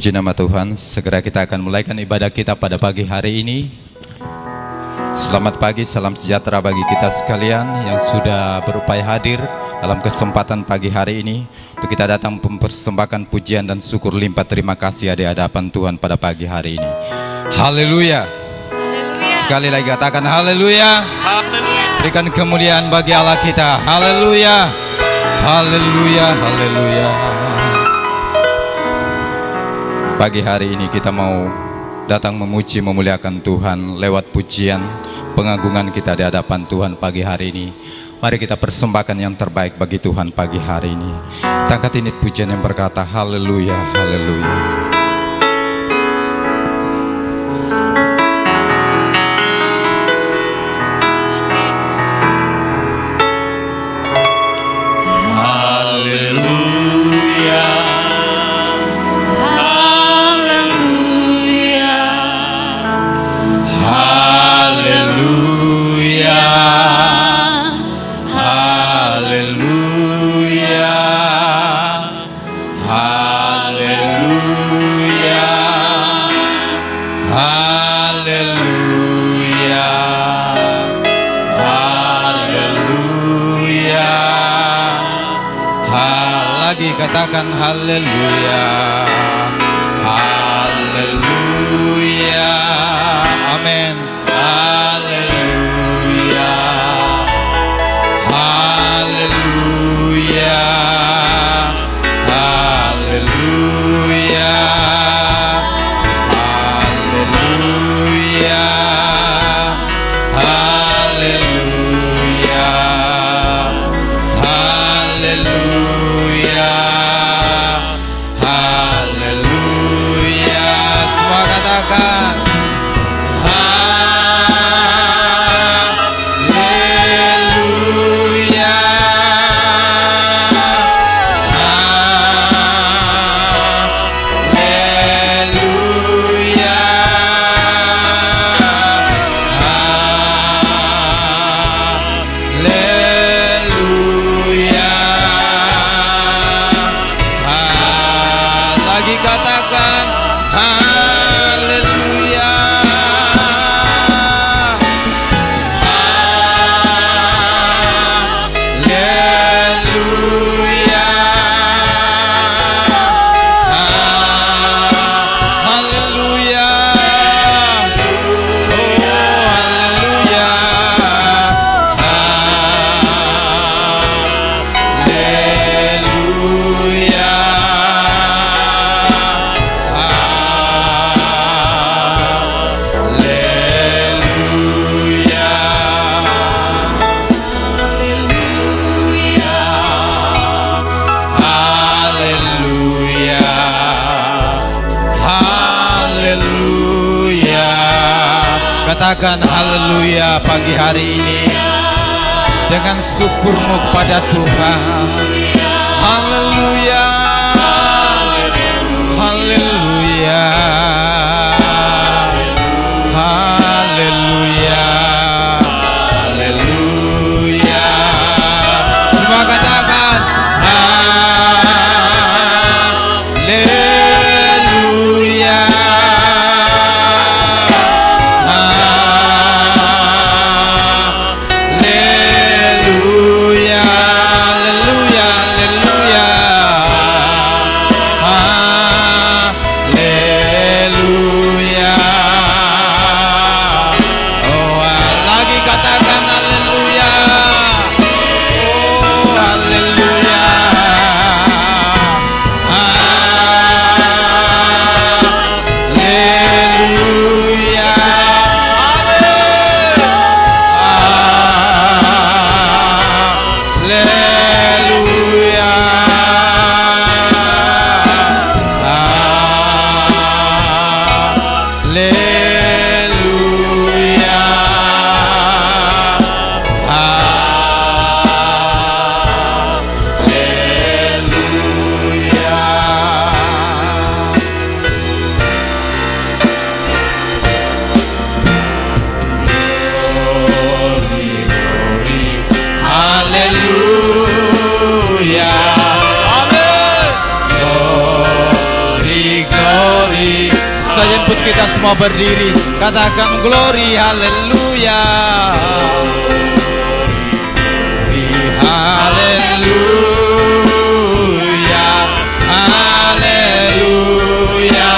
Puji nama Tuhan. Segera kita akan mulaikan ibadah kita pada pagi hari ini. Selamat pagi, salam sejahtera bagi kita sekalian yang sudah berupaya hadir dalam kesempatan pagi hari ini untuk kita datang mempersembahkan pujian dan syukur limpah terima kasih di hadapan Tuhan pada pagi hari ini. Haleluya. Sekali lagi katakan haleluya. Berikan kemuliaan bagi Allah kita. Haleluya. Haleluya. Haleluya. Pagi hari ini kita mau datang memuji memuliakan Tuhan lewat pujian pengagungan kita di hadapan Tuhan pagi hari ini. Mari kita persembahkan yang terbaik bagi Tuhan pagi hari ini. Kita angkat ini pujian yang berkata haleluya, haleluya. Katakan haleluya, haleluya, amin, haleluya, haleluya, haleluya, haleluya, haleluya, haleluya. Katakan haleluya pagi hari ini dengan syukurmu kepada Tuhan. Haleluya, haleluya, haleluya, haleluya. Semua katakan haleluya. Haleluya, haleluya, saja input kita semua berdiri. Katakan glory, haleluya. Haleluya, haleluya.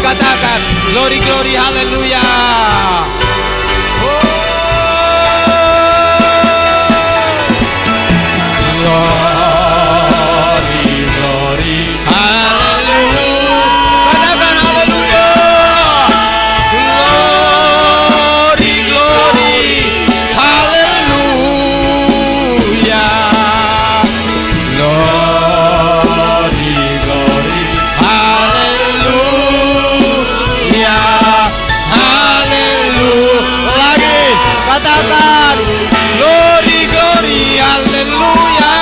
Katakan glory, glory, haleluya. Glory, glory, haleluya. Katakan haleluya. Glory, glory, haleluya. Glory, glory, haleluya. Haleluya. Lagi katakan glory, glory, haleluya.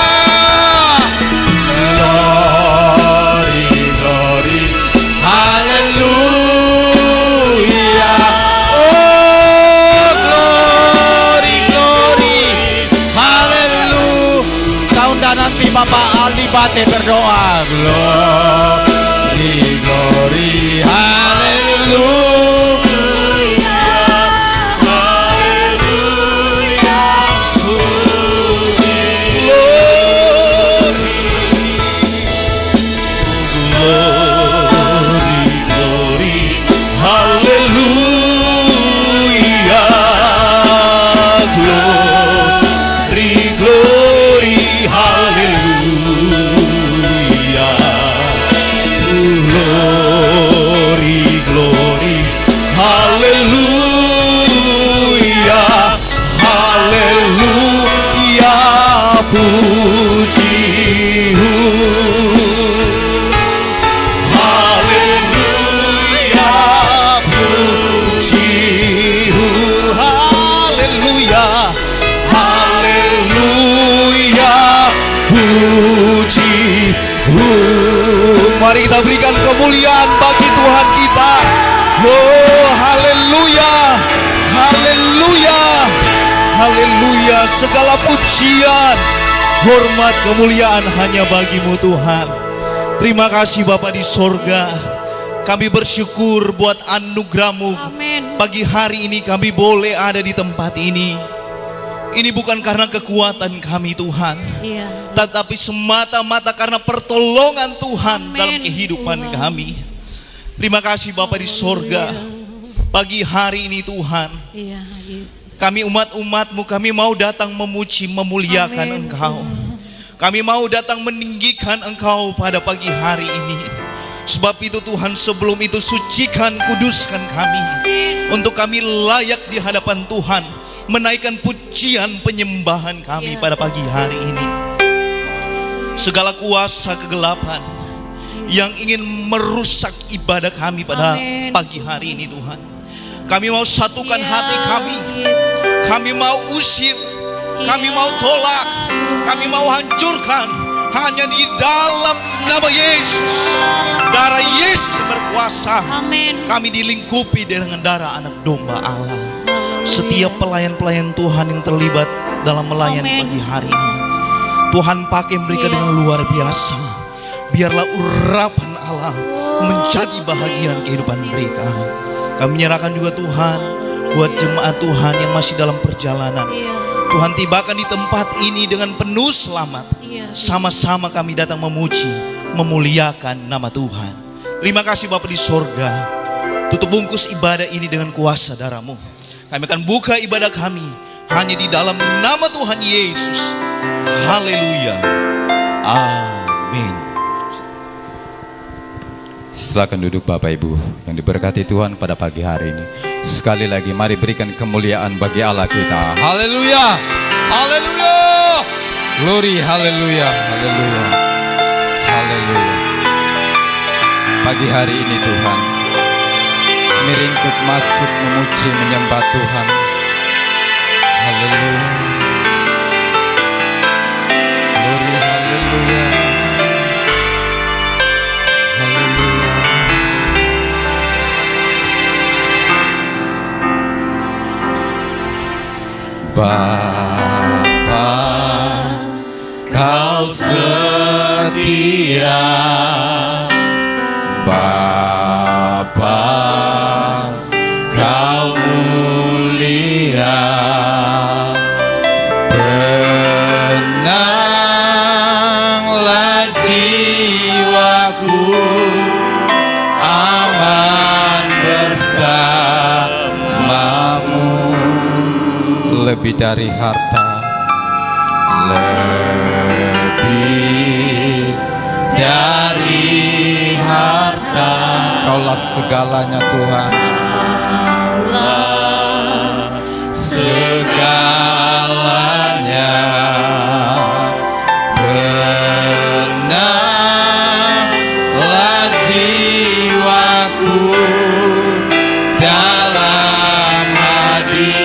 Glory, glory, haleluya. Oh, glory, glory, haleluya. Sounda nanti Bapak Aldi Bate berdoa. Glory, glory, haleluya. Mari kita berikan kemuliaan bagi Tuhan kita. Oh, haleluya, haleluya, haleluya. Segala pujian, hormat, kemuliaan hanya bagimu Tuhan. Terima kasih Bapa di sorga. Kami bersyukur buat anugerah-Mu. Pagi hari ini kami boleh ada di tempat ini. Ini bukan karena kekuatan kami Tuhan, tetapi semata-mata karena pertolongan Tuhan dalam kehidupan kami. Terima kasih Bapa di sorga. Pagi hari ini Tuhan, kami umat-umat-Mu, kami mau datang memuji, memuliakan Engkau. Kami mau datang meninggikan Engkau pada pagi hari ini. Sebab itu Tuhan, sebelum itu sucikan, kuduskan kami, untuk kami layak di hadapan Tuhan, menaikkan pujian penyembahan kami pada pagi hari ini. Segala kuasa kegelapan yang ingin merusak ibadah kami pada pagi hari ini Tuhan, kami mau satukan hati kami. Kami mau usir, kami mau tolak, kami mau hancurkan hanya di dalam nama Yesus. Darah Yesus berkuasa. Kami dilingkupi dengan darah anak domba Allah. Setiap pelayan-pelayan Tuhan yang terlibat dalam melayani pagi hari ini, Tuhan pakai mereka dengan luar biasa. Biarlah urapan Allah menjadi bahagian kehidupan mereka. Kami menyerahkan juga Tuhan buat jemaat Tuhan yang masih dalam perjalanan. Tuhan tibakan di tempat ini dengan penuh selamat. Sama-sama kami datang memuji, memuliakan nama Tuhan. Terima kasih Bapa di sorga. Tutup bungkus ibadah ini dengan kuasa darah-Mu. Kami akan buka ibadah kami hanya di dalam nama Tuhan Yesus. Haleluya. Amin. Silakan duduk Bapak Ibu yang diberkati Tuhan pada pagi hari ini. Sekali lagi mari berikan kemuliaan bagi Allah kita. Haleluya. Haleluya. Glory, haleluya. Haleluya. Haleluya. Pagi hari ini Tuhan, kami rintuk masuk memuji menyembah Tuhan. Haleluya. Glory, haleluya. Haleluya. Bapa, Kau setia. Bapa, Kau mulia. Tenanglah jiwaku, aman bersamamu. Lebih dari harta, lebih dari harta, Kaulah segalanya Tuhan. Kaulah segalanya. Tenanglah jiwaku dalam hadirat-Mu.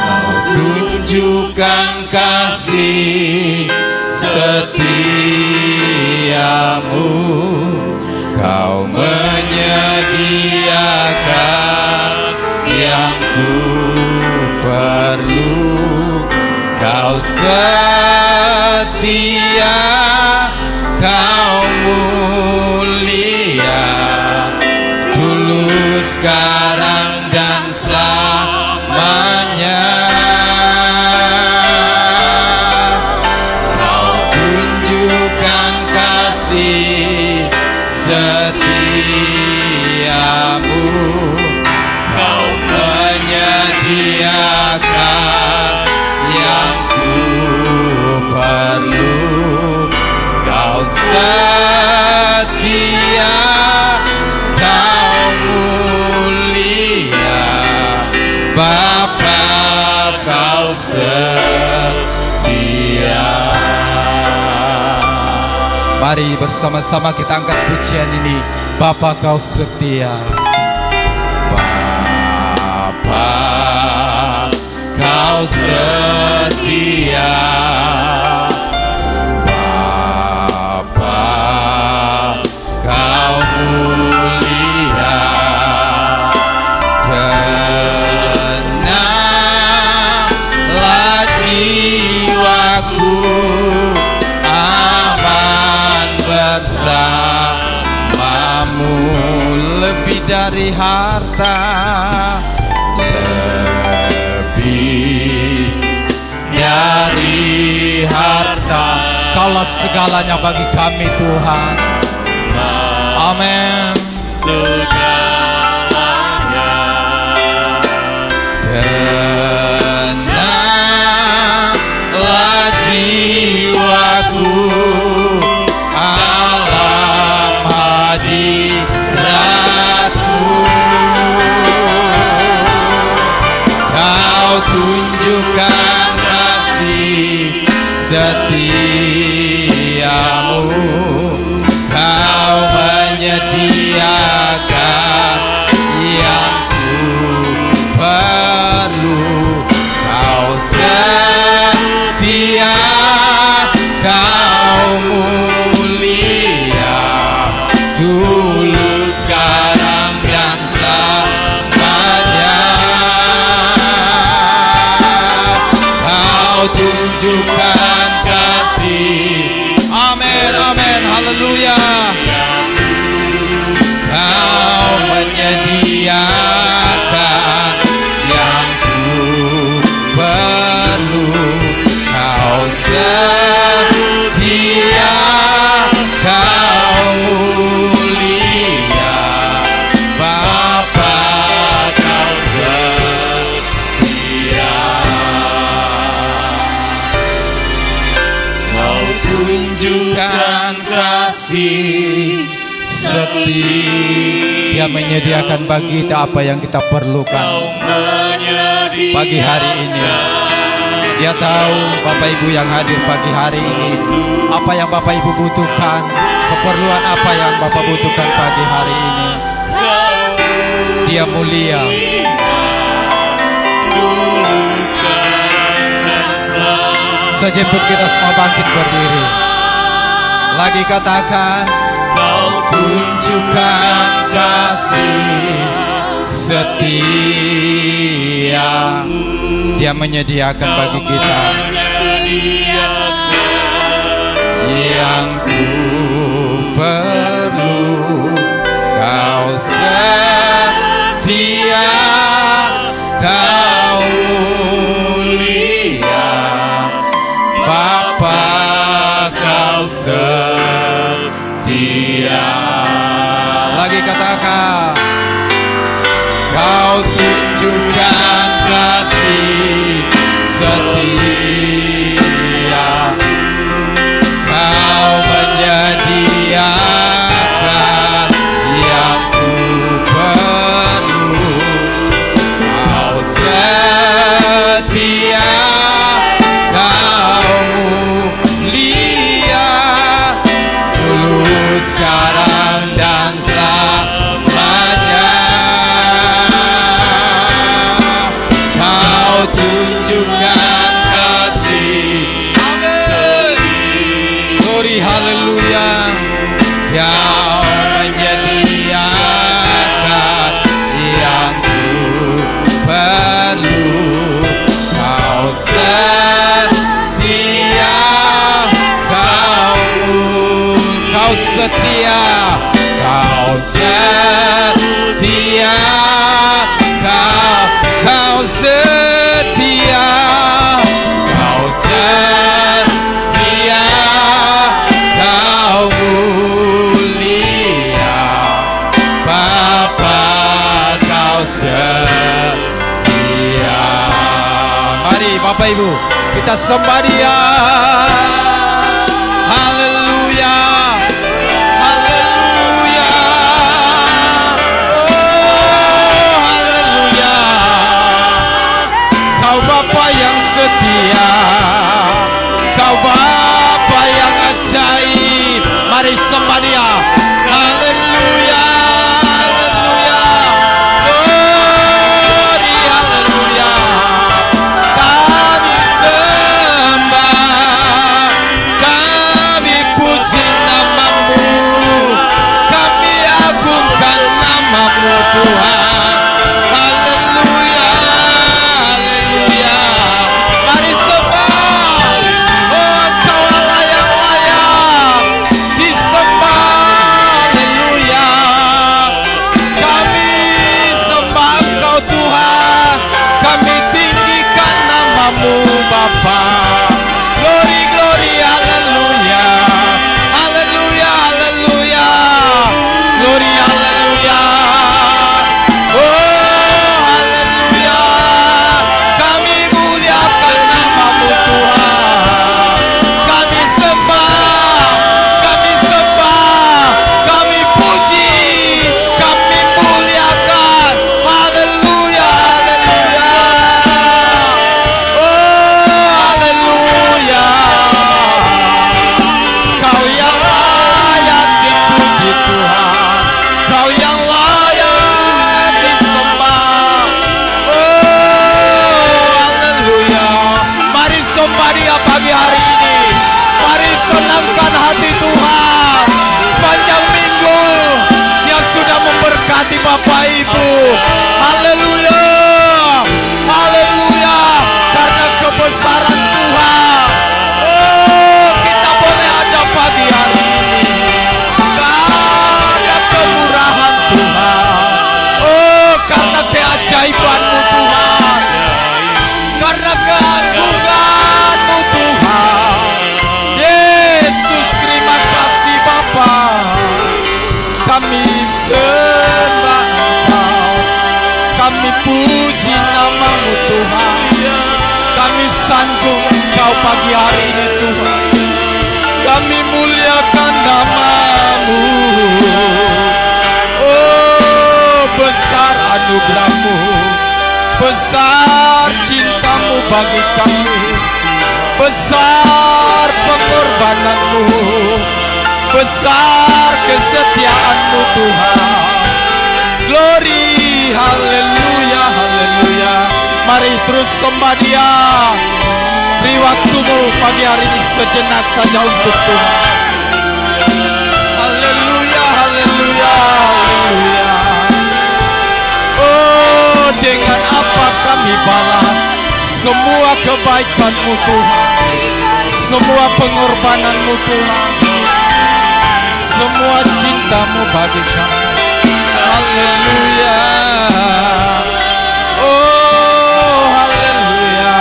Kau tunjukkan kasih setiamu, Kau menyediakan yang ku perlu. Kau setia, Kau mulia, tulus sekarang dan selamanya. Setiamu, Kau menyediakan yang ku perlu. Kau setia, Kau mulia, Bapa, Kau setia. Mari bersama-sama kita angkat pujian ini. Bapa, Kau setia. Bapa, Kau setia. Bapa, Kau mulia. Tenanglah jiwaku, bersamamu. Lebih dari harta, lebih dari harta, Kaulah segalanya bagi kami Tuhan. Amin. Segalanya. Tenanglah jiwaku hadirat-Mu. Kau tunjukkan kasih setiamu, Kau menyediakan yang ku perlu. Kau setia, Kau mulia, tulus sekarang dan selamanya. Kau tunjukkan kasih. Amin, amin, haleluya. Kau menyediakan setia. Dia menyediakan bagi kita apa yang kita perlukan pagi hari ini. Dia tahu Bapak Ibu yang hadir pagi hari ini, apa yang Bapak Ibu butuhkan, keperluan apa yang Bapak butuhkan pagi hari ini. Dia mulia. Sejenak kita semua bangkit berdiri. Lagi katakan, Kau tunjukkan kasih setia. Dia menyediakan bagi kita yang ku perlu. Kau setia, Kau mulia, Bapa, Kau setia. Lagi katakan, Kau tunjukkan kasih setia. Kau menyediakan yang ku perlu. Kau setia, Kau mulia, dulu, sekarang, dan selamanya. Kau tunjukkan kasih. Amin. Glory, haleluya. Kau menyediakan yang ku perlu. Kau setia, Kau setia, Kau setia, Kau setia, Kau setia, Kau mulia, Bapa, Kau setia. Mari Bapak Ibu, kita sembah Dia. Haleluya, haleluya, oh haleluya. Kau Bapa yang setia, Kau Bapa yang ajaib. Mari sembah Dia. Haleluya, haleluya, glory, haleluya. Kami sembah, kami puji nama-Mu, kami agungkan nama-Mu Tuhan. Haleluya, haleluya. Mari sembah, oh Engkau Allah yang layak disembah. Haleluya. Kami sembah Engkau Tuhan, kami tinggikan nama-Mu Bapa. Glory, glory, haleluya, haleluya, haleluya, glory, haleluya, oh haleluya. Kami muliakan nama-Mu Tuhan, kami sembah, kami puji, kami muliakan. Haleluya, haleluya, oh haleluya. Kau yang layak dipuji Tuhan, Kau yang layak disembah. Oh haleluya. Mari sembah Dia pagi hari ini. Mari senangkan hati Tuhan sepanjang minggu yang sudah memberkati Bapak Ibu. Haleluya, haleluya. Karena kebesaran Tuhan, oh kita boleh ada pagi hari ini. Karena kemurahan Tuhan, oh karena keajaiban-Mu Tuhan, karena keagungan-Mu Tuhan. Yesus, terima kasih Bapa. Kami sembah Engkau, kami puji nama-Mu Tuhan, kami sanjung Engkau pagi hari ini Tuhan, kami muliakan nama-Mu. Besar cintamu bagi kami, besar pengorbananmu, besar kesetiaanmu Tuhan. Glory, haleluya, haleluya. Mari terus sembah Dia. Beri waktumu pagi hari ini sejenak saja untuk Tuhan. Haleluya, haleluya, haleluya. Oh, dengan apa kami balas semua kebaikan-Mu Tuhan, semua pengorbanan-Mu Tuhan, semua cinta-Mu bagi kami. Haleluya. Oh, haleluya.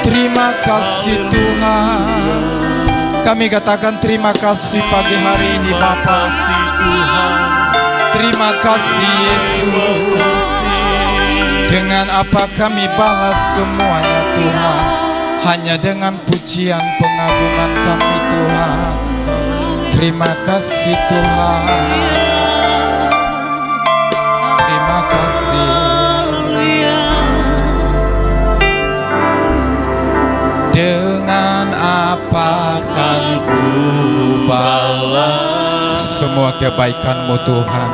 Terima kasih Tuhan. Kami katakan terima kasih pagi hari ini Bapa. Terima kasih Yesus. Dengan apa kami balas semuanya Tuhan? Hanya dengan pujian pengagungan kami Tuhan. Terima kasih Tuhan. Terima kasih. Dengan apa akan ku balas semua kebaikan-Mu Tuhan?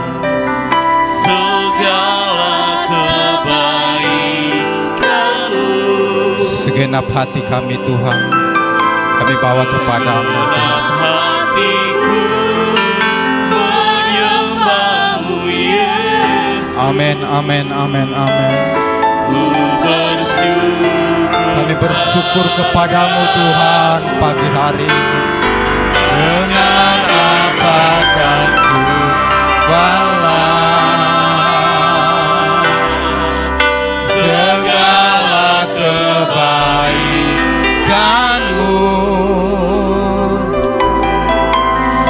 Segala kebaikan-Mu, segenap hati kami Tuhan, kami bawa kepadamu. hatiku menyembah-Mu Yesus. Amin, amin, amin, amin. Ku bersyukur, Kami bersyukur kepadamu Tuhan pagi hari ini. Dengan apa akan ku balas segala kebaikan-Mu?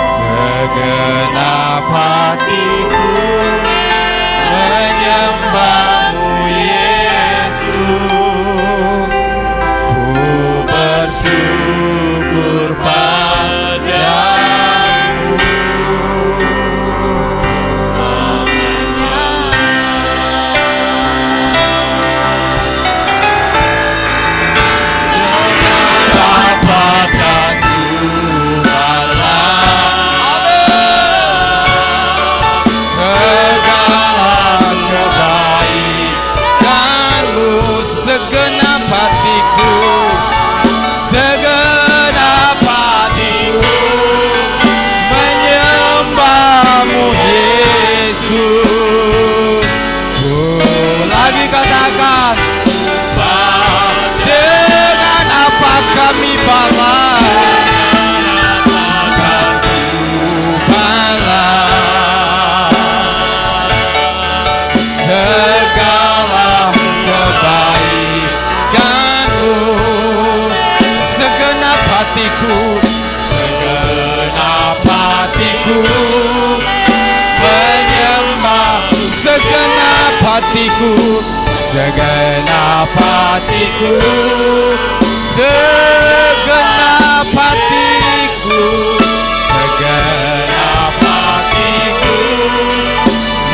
Segenap hatiku menyembah-Mu Yesus. Ku bersyukur padamu. Dapatkan ku balas segala kebaikan-Mu. Segenap hatiku, segenap hatiku menyembah-Mu Yesus. Ku lagi katakan, dengan apa kami balas, akan ku balas segala kebaikan-Mu. Segenap hatiku, segenap hatiku menyembah. Segenap hatiku, segenap hatiku, segenap hatiku, segenap hatiku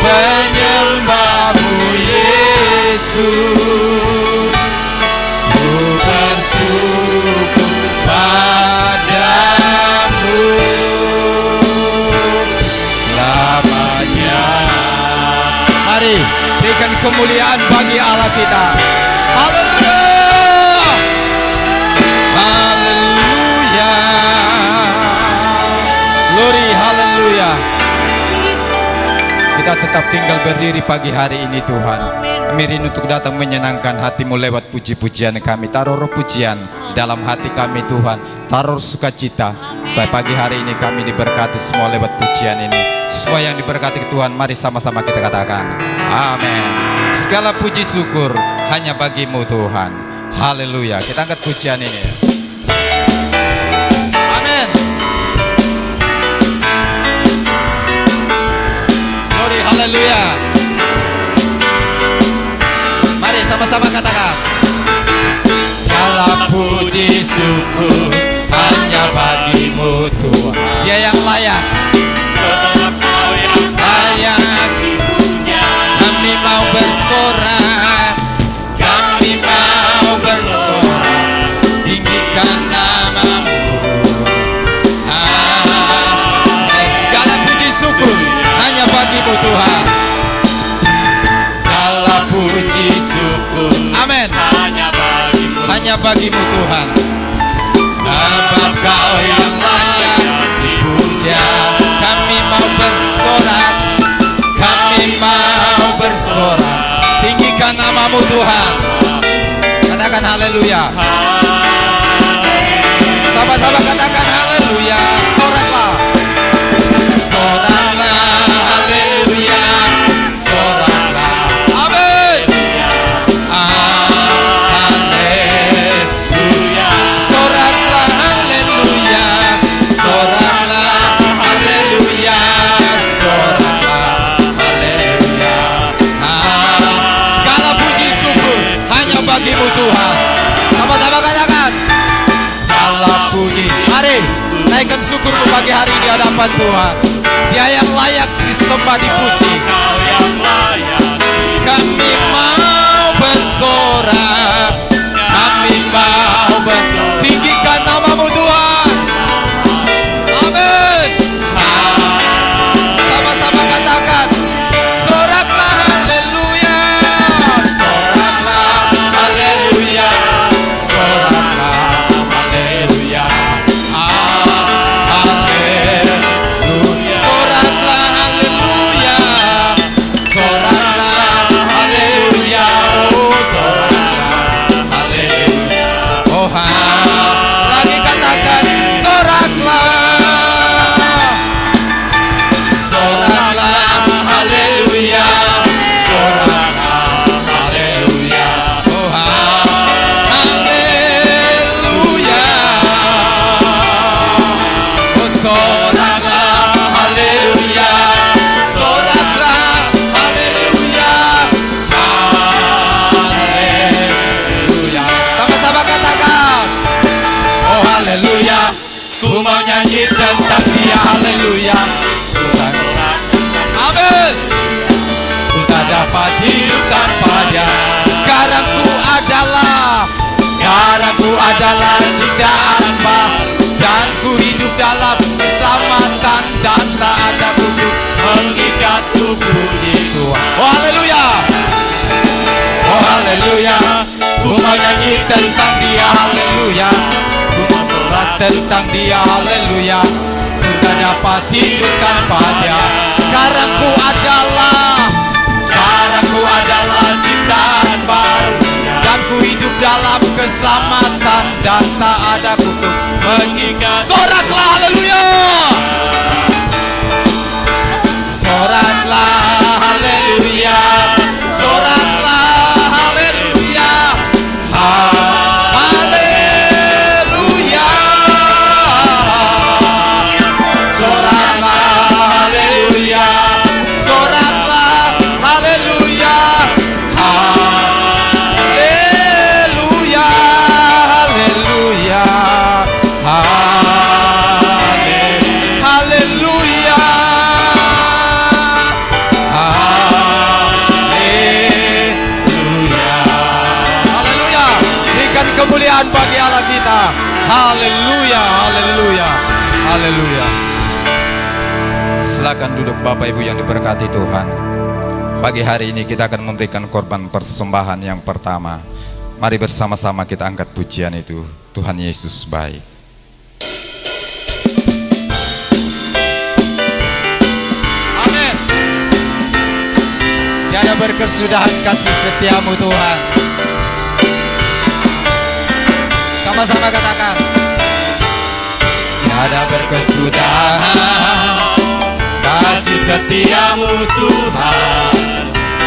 menyembah-Mu Yesus. Ku bersyukur padamu selamanya. Mari berikan kemuliaan bagi Allah kita. Haleluya, haleluya, glory, haleluya. Kita tetap tinggal berdiri pagi hari ini Tuhan. Kami rindu untuk datang menyenangkan hati-Mu lewat puji-pujian kami. Taruh roh pujian dalam hati kami Tuhan. Taruh sukacita supaya pagi hari ini kami diberkati semua lewat pujian ini. Semua yang diberkati Tuhan, mari sama-sama kita katakan amin. Segala puji syukur hanya bagi-Mu Tuhan. Haleluya. Kita angkat pujian ini. Amin. Glory, haleluya. Mari sama-sama katakan, segala puji syukur hanya bagi-Mu Tuhan. Dia yang layak, sebab Kau yang layak. dipuja. Kami mau bersorak bagimu Tuhan. Sebab Kau yang layak dipuja. Kami mau bersorak, kami mau bersorak. Tinggikan namamu Tuhan. Katakan haleluya. Sama-sama katakan haleluya. Soraklah, soraklah, haleluya. Soraklah, amin. Haleluya. Soraklah, haleluya. Soraklah, haleluya. Soraklah, haleluya. Segala puji syukur hanya bagimu Tuhan. Sama-sama katakan segala puji. Mari naikkan syukurmu pagi hari di hadapan Tuhan. Dia yang layak disembah, dipuji. Kami mau bersorak, kami mau bertinggikan namamu Tuhan. Amin. Sama-sama katakan soraklah haleluya. Soraklah haleluya. Soraklah haleluya. Haleluya. Soraklah haleluya. Soraklah haleluya. Oh soraklah haleluya. Oh lagi katakan soraklah. Soraklah haleluya. Soraklah haleluya. Oh haleluya. Oh soraklah haleluya. Soraklah haleluya. Haleluya. Sama-sama katakan oh haleluya. Ku mau nyanyi tentang Dia, haleluya. Amin. Ku tak dapat hidup tanpa Dia. Sekarang ku adalah ciptaan baru, dan ku hidup dalam keselamatan, dan tak ada buku mengikatku, puji Tuhan. Oh haleluya. Oh haleluya. Ku mau nyanyi tentang Dia, haleluya. Ku mau sorak tentang Dia, haleluya. Ku tak dapat hidup tanpa Dia. Sekarang ku adalah ciptaan baru, dan ku hidup dalam keselamatan, dan tak ada kutuk mengikat. Soraklah haleluya. Soraklah haleluya. Soraklah haleluya. Haleluya. Soraklah haleluya. Soraklah haleluya. Haleluya. Haleluya. Haleluya. Haleluya. Haleluya. Berikan kemuliaan bagi Allah kita. Haleluya. Haleluya. Haleluya. Silakan duduk Bapak Ibu yang diberkati Tuhan. Pagi hari ini kita akan memberikan korban persembahan yang pertama. Mari bersama-sama kita angkat pujian itu. Tuhan Yesus baik. Amin. Tiada berkesudahan kasih setiamu Tuhan. Sama-sama katakan tiada berkesudahan kasih setiamu Tuhan,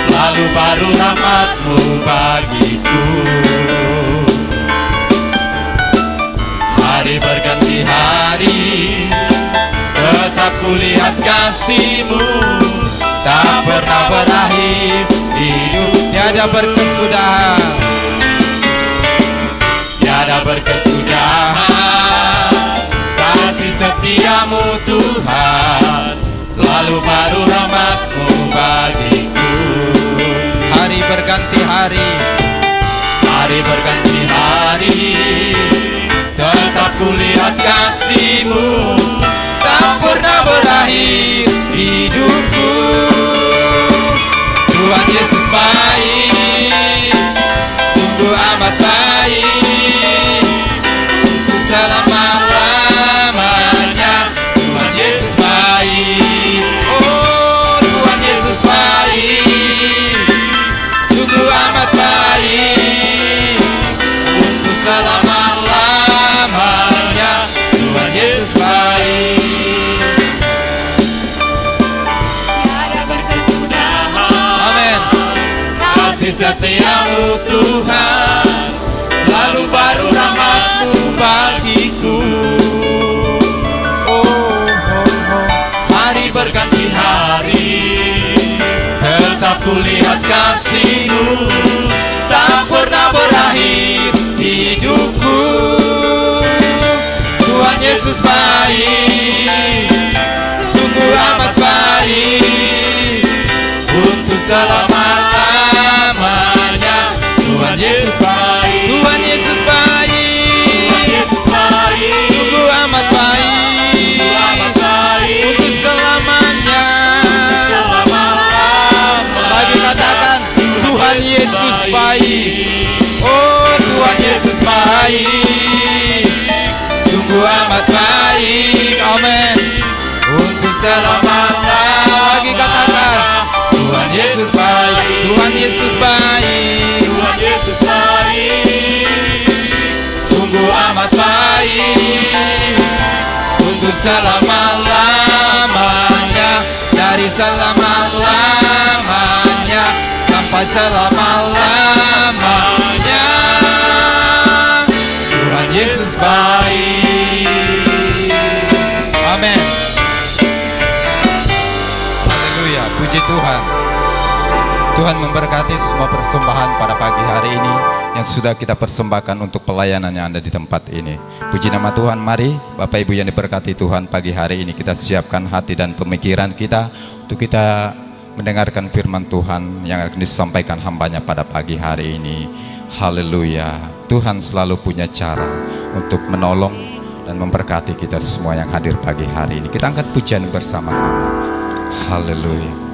selalu baru rahmat-Mu bagiku. Hari berganti hari, tetap kulihat kasih-Mu, tak pernah berakhir. Hidup tiada berkesudahan, tiada berkesudahan kasih setiamu Tuhan, selalu baru rahmat-Mu bagiku. Hari berganti hari, hari berganti hari, tetap kulihat kasih-Mu, tak pernah berakhir hidupku. Tuhan Yesus baik, sungguh amat baik. kasih setiamu Tuhan, selalu baru rahmat-Mu bagiku. Hari berganti hari, tetap kulihat kasih-Mu, tak pernah berakhir hidupku. Tuhan Yesus baik, sungguh amat baik, untuk selama-lamanya. Tuhan Yesus baik, Tuhan Yesus baik, Tuhan Yesus baik, sungguh amat baik, amat baik, untuk selamanya. selama-lamanya. Lagi katakan, Tuhan Yesus baik. Oh, Tuhan Yesus baik, sungguh amat baik. Amin. Untuk selama-lamanya. Lagi katakan, Tuhan Yesus baik, Tuhan Yesus baik, Tuhan Yesus baik, sungguh amat baik, untuk selama-lamanya. Dari selama-lamanya sampai selama-lamanya. Tuhan Yesus baik. Amin. Haleluya, puji Tuhan. Tuhan memberkati semua persembahan pada pagi hari ini yang sudah kita persembahkan untuk pelayanan yang ada di tempat ini. Puji nama Tuhan. Mari Bapak Ibu yang diberkati Tuhan, pagi hari ini kita siapkan hati dan pemikiran kita untuk kita mendengarkan firman Tuhan yang akan disampaikan hambanya pada pagi hari ini. Haleluya. Tuhan selalu punya cara untuk menolong dan memberkati kita semua yang hadir pagi hari ini. Kita angkat pujian bersama-sama. Haleluya.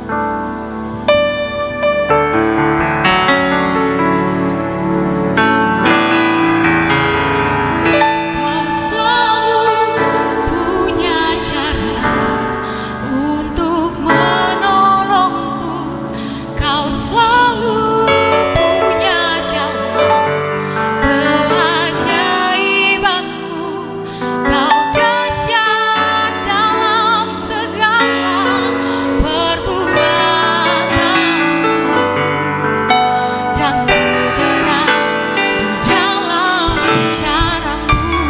Kau selalu punya cara untuk menolongku. Kau selalu punya jalan keajaiban-Mu. Kau dahsyat dalam segala perbuatan-Mu, dan bergerak di dalam cara-Mu.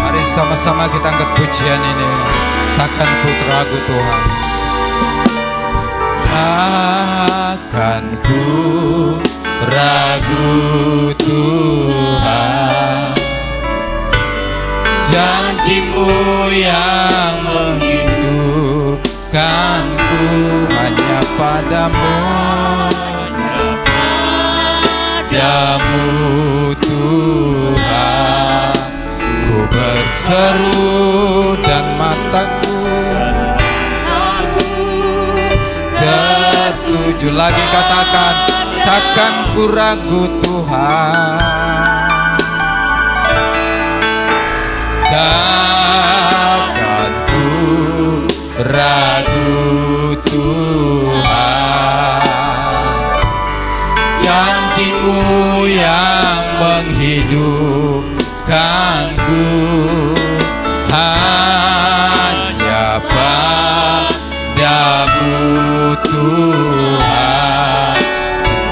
Mari sama-sama kita angkat pujian ini. Takkan ku ragu Tuhan, takkan ku ragu Tuhan. Janji-Mu yang menghidupkanku, hanya padamu, padamu Tuhan. Ku berseru dan mataku tertuju. Lagi katakan, takkan ku ragu Tuhan, takkan ku ragu Tuhan. Janji-Mu yang menghidupkanku, hanya padamu Tuhan.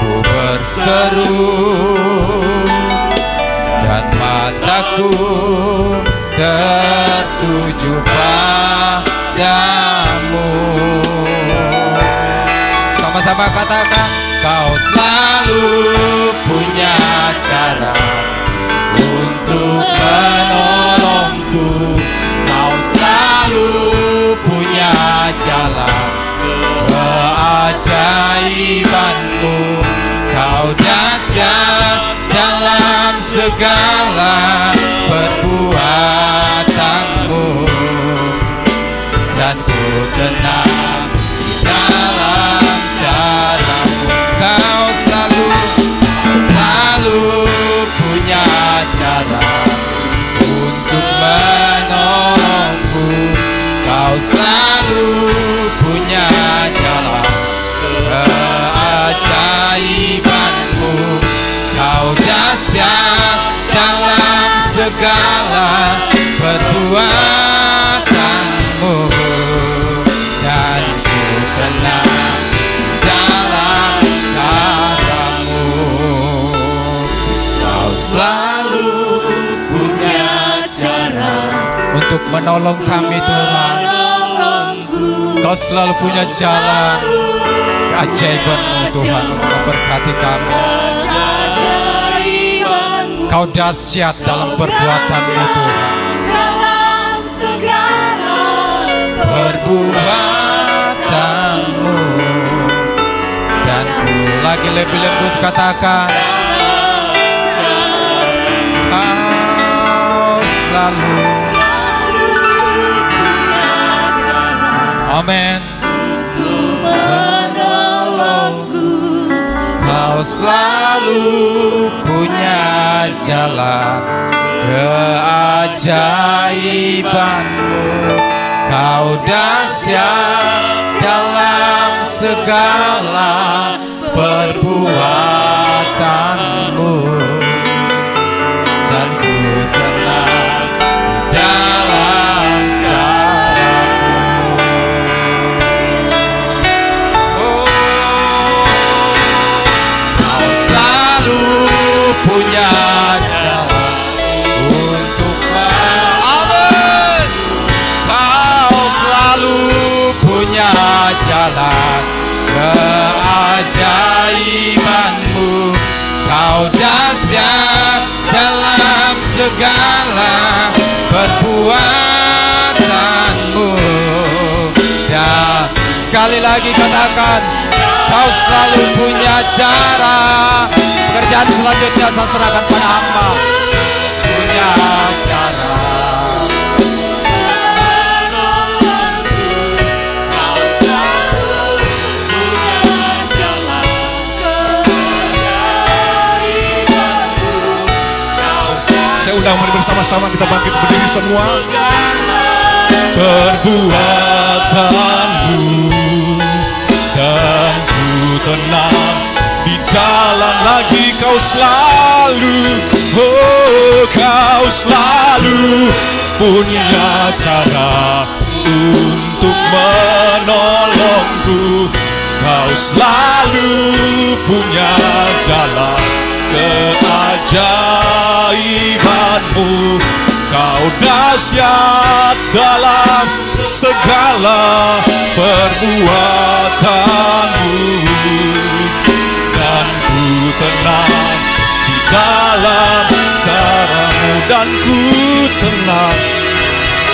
Ku berseru dan mataku tertuju padamu. Sama-sama katakan, Kau selalu punya cara untuk menolongku. Kau selalu punya jalan keajaiban-Mu. Kau dahsyat dalam segala perbuatan-Mu, dan ku tenang di dalam cara-Mu. Kau selalu punya cara untuk menolongku. Kau selalu punya jalan keajaiban-Mu. Kau dahsyat dalam segala perbuatan-Mu, dan menolong kami Tuhan. Kau selalu punya jalan keajaiban-Mu Tuhan untuk memberkati kami. Kau dahsyat dalam perbuatan-Mu Tuhan. Perbuatan-Mu, dan ku lagi lebih lembut katakan, Kau selalu. Amin. Kau selalu punya jalan keajaiban-Mu. Kau dahsyat dalam segala perbuatan-Mu, dan ku tenang di dalam cara-Mu. Oh, Kau selalu punya jalan untuk Amin. Kau selalu punya jalan keajaiban-Mu. Kau dahsyat dalam segala perbuatan-Mu. Dan sekali lagi katakan, Kau selalu punya cara. Pekerjaan selanjutnya saya serahkan pada hamba. Punya cara. Saya undang mari bersama-sama kita bangkit berdiri semua. Perbuatan-Mu, dan ku tenang di jalan lagi. Kau selalu, oh Kau selalu punya cara untuk menolongku. Kau selalu punya jalan keajaiban-Mu. Kau dahsyat dalam segala perbuatan-Mu, dan ku tenang di dalam cara-Mu. Dan ku tenang,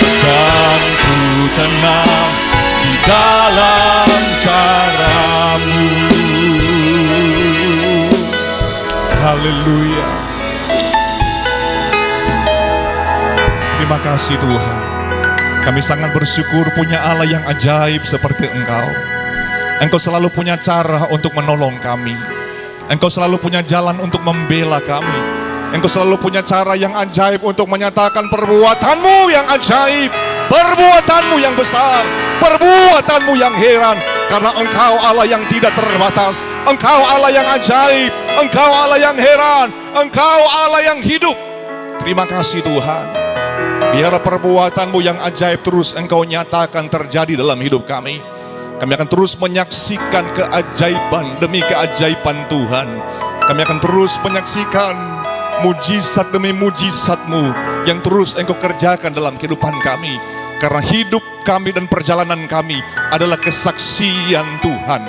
dan ku tenang di dalam cara-Mu. Haleluya. Terima kasih Tuhan. Kami sangat bersyukur punya Allah yang ajaib seperti Engkau. Engkau selalu punya cara untuk menolong kami. Engkau selalu punya jalan untuk membela kami. Engkau selalu punya cara yang ajaib untuk menyatakan perbuatan-Mu yang ajaib, perbuatan-Mu yang besar, perbuatan-Mu yang heran. Karena Engkau Allah yang tidak terbatas, Engkau Allah yang ajaib, Engkau Allah yang heran, Engkau Allah yang hidup. Terima kasih Tuhan. Biar perbuatan-Mu yang ajaib terus Engkau nyatakan terjadi dalam hidup kami. Kami akan terus menyaksikan keajaiban demi keajaiban Tuhan. Kami akan terus menyaksikan mujizat demi mujizat-Mu yang terus Engkau kerjakan dalam kehidupan kami. Karena hidup kami dan perjalanan kami adalah kesaksian Tuhan.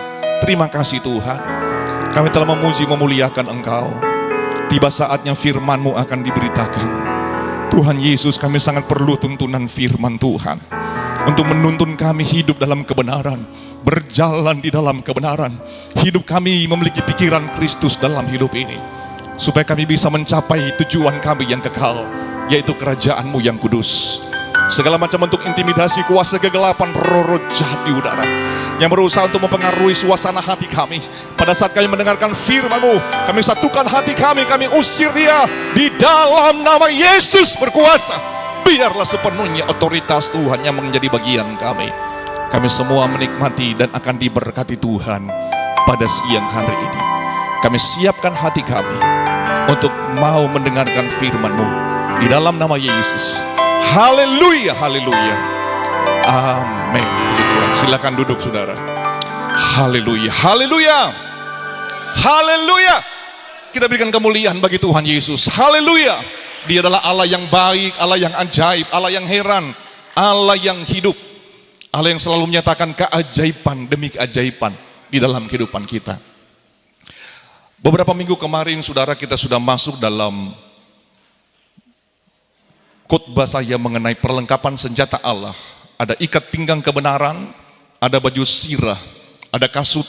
Terima kasih Tuhan. Kami telah memuji memuliakan Engkau. Tiba saatnya firman-Mu akan diberitakan. Tuhan Yesus, kami sangat perlu tuntunan firman Tuhan untuk menuntun kami hidup dalam kebenaran, berjalan di dalam kebenaran. Hidup kami memiliki pikiran Kristus dalam hidup ini, supaya kami bisa mencapai tujuan kami yang kekal, yaitu kerajaan-Mu yang kudus. Segala macam bentuk intimidasi, kuasa kegelapan, roh-roh jahat di udara yang berusaha untuk mempengaruhi suasana hati kami. Pada saat kami mendengarkan firman-Mu, kami satukan hati kami usir dia di dalam nama Yesus berkuasa. Biarlah sepenuhnya otoritas Tuhan yang menjadi bagian kami. Kami semua menikmati dan akan diberkati Tuhan pada siang hari ini. Kami siapkan hati kami untuk mau mendengarkan firman-Mu di dalam nama Yesus. Haleluya, haleluya. Amin. Silakan duduk saudara. Haleluya, haleluya. Haleluya. Kita berikan kemuliaan bagi Tuhan Yesus. Haleluya. Dia adalah Allah yang baik, Allah yang ajaib, Allah yang heran. Allah yang hidup, Allah yang selalu menyatakan keajaiban demi keajaiban di dalam kehidupan kita. Beberapa minggu kemarin saudara, kita sudah masuk dalam khotbah saya mengenai perlengkapan senjata Allah. Ada ikat pinggang kebenaran, ada baju sirah, ada kasut,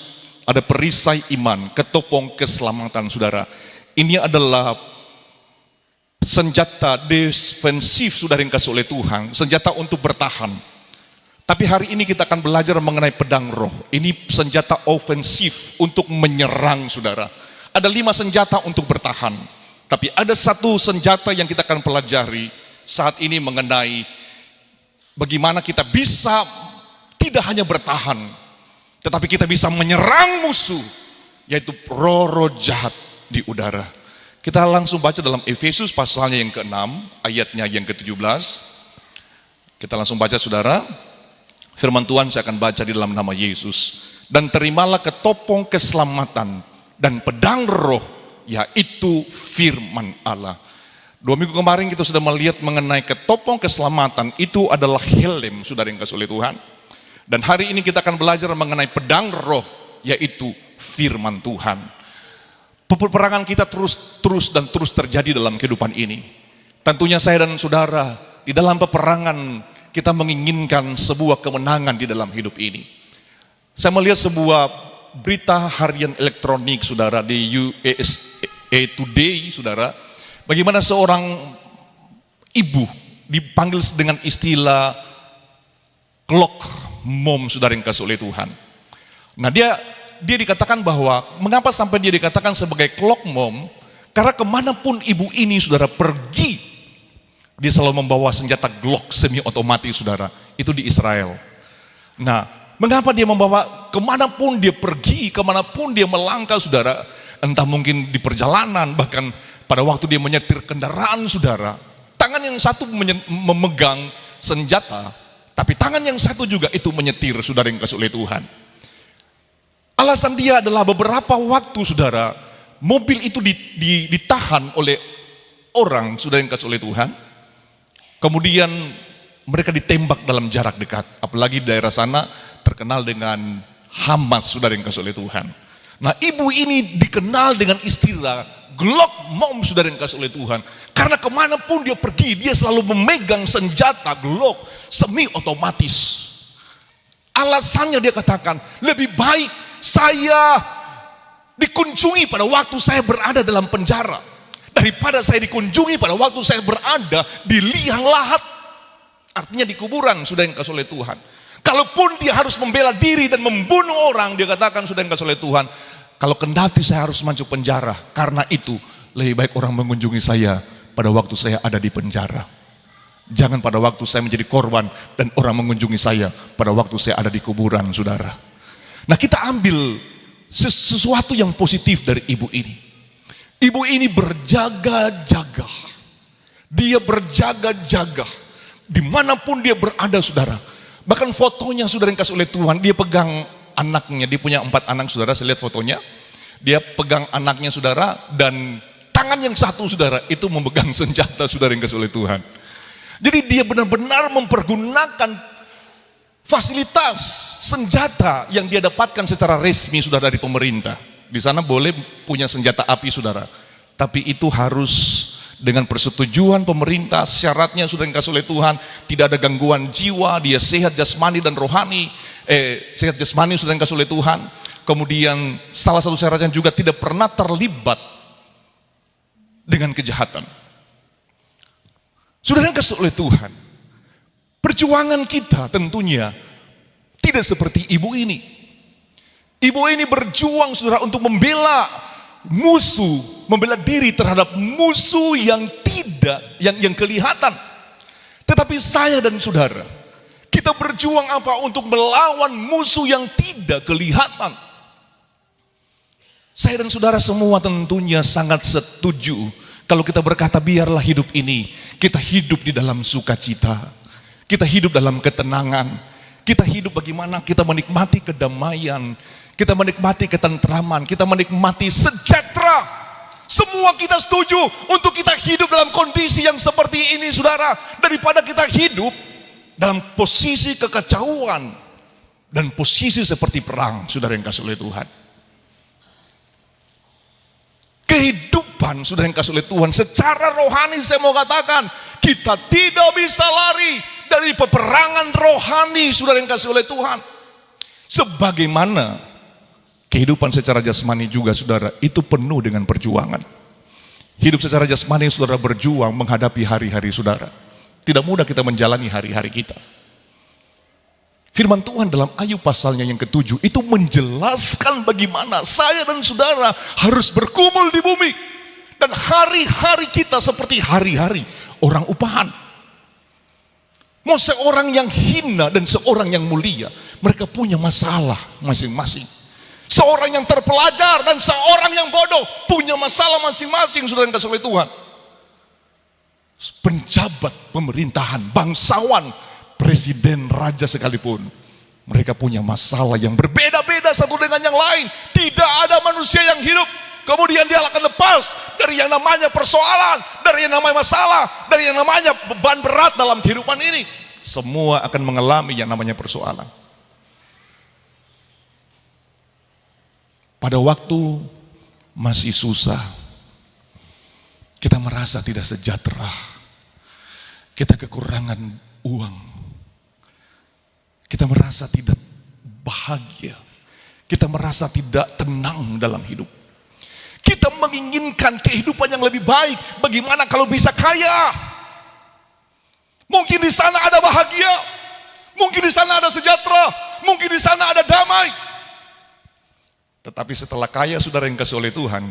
ada perisai iman, ketopong keselamatan saudara. Ini adalah senjata defensif saudara yang kasih oleh Tuhan, senjata untuk bertahan. Tapi hari ini kita akan belajar mengenai pedang roh. Ini senjata ofensif untuk menyerang saudara. Ada 5 senjata untuk bertahan. Tapi ada satu senjata yang kita akan pelajari saat ini mengenai bagaimana kita bisa tidak hanya bertahan, tetapi kita bisa menyerang musuh, yaitu roh-roh jahat di udara. Kita langsung baca dalam Efesus pasalnya yang ke-6, ayatnya yang ke-17. Kita langsung baca saudara. Firman Tuhan saya akan baca di dalam nama Yesus. Dan terimalah ketopong keselamatan dan pedang roh, yaitu firman Allah. 2 minggu kemarin kita sudah melihat mengenai ketopong keselamatan, itu adalah helm saudara yang kasih oleh Tuhan. Dan hari ini kita akan belajar mengenai pedang roh, yaitu firman Tuhan. Peperangan kita terus terjadi dalam kehidupan ini. Tentunya saya dan saudara, di dalam peperangan kita menginginkan sebuah kemenangan di dalam hidup ini. Saya melihat sebuah berita harian elektronik saudara di USA Today saudara, bagaimana seorang ibu dipanggil dengan istilah clock mom saudara yang kasih oleh Tuhan. Nah dia dikatakan bahwa mengapa sampai dia dikatakan sebagai clock mom, karena kemanapun ibu ini saudara pergi, dia selalu membawa senjata Glock semi otomatis saudara, itu di Israel. Nah mengapa dia membawa kemanapun dia pergi, kemanapun dia melangkah saudara, entah mungkin di perjalanan, bahkan pada waktu dia menyetir kendaraan saudara, tangan yang satu memegang senjata, tapi tangan yang satu juga itu menyetir saudara yang kasih oleh Tuhan. Alasan dia adalah beberapa waktu saudara, mobil itu ditahan oleh orang saudara yang kasih oleh Tuhan. Kemudian mereka ditembak dalam jarak dekat. Apalagi di daerah sana terkenal dengan Hamas saudara yang kasih oleh Tuhan. Nah ibu ini dikenal dengan istilah Glock mom saudara yang kasih oleh Tuhan. Karena kemanapun dia pergi, dia selalu memegang senjata Glock semi otomatis. Alasannya dia katakan, lebih baik saya dikunjungi pada waktu saya berada dalam penjara daripada saya dikunjungi pada waktu saya berada di liang lahat. Artinya di kuburan sudah yang kasih oleh Tuhan. Kalaupun dia harus membela diri dan membunuh orang, dia katakan sudah yang kasih oleh Tuhan, kalau kendati saya harus masuk penjara, karena itu lebih baik orang mengunjungi saya pada waktu saya ada di penjara. Jangan pada waktu saya menjadi korban dan orang mengunjungi saya pada waktu saya ada di kuburan saudara. Nah kita ambil sesuatu yang positif dari ibu ini. Ibu ini berjaga-jaga. Dia berjaga-jaga dimanapun dia berada saudara. Bahkan fotonya saudara yang kasih oleh Tuhan, dia pegang anaknya. Dia punya 4 anak saudara, saya lihat fotonya. Dia pegang anaknya saudara, dan tangan yang satu saudara itu memegang senjata saudara yang kasih oleh Tuhan. Jadi dia benar-benar mempergunakan fasilitas senjata yang dia dapatkan secara resmi saudara dari pemerintah. Di sana boleh punya senjata api saudara, tapi itu harus dengan persetujuan pemerintah. Syaratnya sudah dikasih oleh Tuhan, tidak ada gangguan jiwa, dia sehat jasmani dan rohani. Sehat jasmani sudah dikasih oleh Tuhan. Kemudian salah satu syaratnya juga tidak pernah terlibat dengan kejahatan. Sudah dikasih oleh Tuhan. Perjuangan kita tentunya tidak seperti ibu ini. Ibu ini berjuang saudara untuk membela musuh, membela diri terhadap musuh yang yang kelihatan. Tetapi saya dan saudara, kita berjuang apa? Untuk melawan musuh yang tidak kelihatan. Saya dan saudara semua tentunya sangat setuju kalau kita berkata biarlah hidup ini kita hidup di dalam sukacita. Kita hidup dalam ketenangan. Kita hidup bagaimana kita menikmati kedamaian. Kita menikmati ketentraman. Kita menikmati sejahtera. Semua kita setuju untuk kita hidup dalam kondisi yang seperti ini saudara. Daripada kita hidup dalam posisi kekacauan dan posisi seperti perang, saudara yang kasih oleh Tuhan. Kehidupan, saudara yang kasih oleh Tuhan, secara rohani saya mau katakan, kita tidak bisa lari dari peperangan rohani, saudara yang kasih oleh Tuhan. Sebagaimana kehidupan secara jasmani juga, saudara, itu penuh dengan perjuangan. Hidup secara jasmani, saudara, berjuang menghadapi hari-hari saudara. Tidak mudah kita menjalani hari-hari kita. Firman Tuhan dalam Ayub pasalnya yang ke-7 itu menjelaskan bagaimana saya dan saudara harus bergumul di bumi. Dan hari-hari kita seperti hari-hari orang upahan. Mau seorang yang hina dan seorang yang mulia, mereka punya masalah masing-masing. Seorang yang terpelajar dan seorang yang bodoh punya masalah masing-masing, saudara yang kasih oleh Tuhan. Penjabat pemerintahan, bangsawan, presiden, raja sekalipun, mereka punya masalah yang berbeda-beda satu dengan yang lain. Tidak ada manusia yang hidup kemudian dia akan lepas dari yang namanya persoalan, dari yang namanya masalah, dari yang namanya beban berat dalam kehidupan ini. Semua akan mengalami yang namanya persoalan. Pada waktu masih susah, kita merasa tidak sejahtera, kita kekurangan uang, kita merasa tidak bahagia, kita merasa tidak tenang dalam hidup. Kita menginginkan kehidupan yang lebih baik. Bagaimana kalau bisa kaya? Mungkin di sana ada bahagia, mungkin di sana ada sejahtera, mungkin di sana ada damai. Tetapi setelah kaya, saudara yang kasih oleh Tuhan,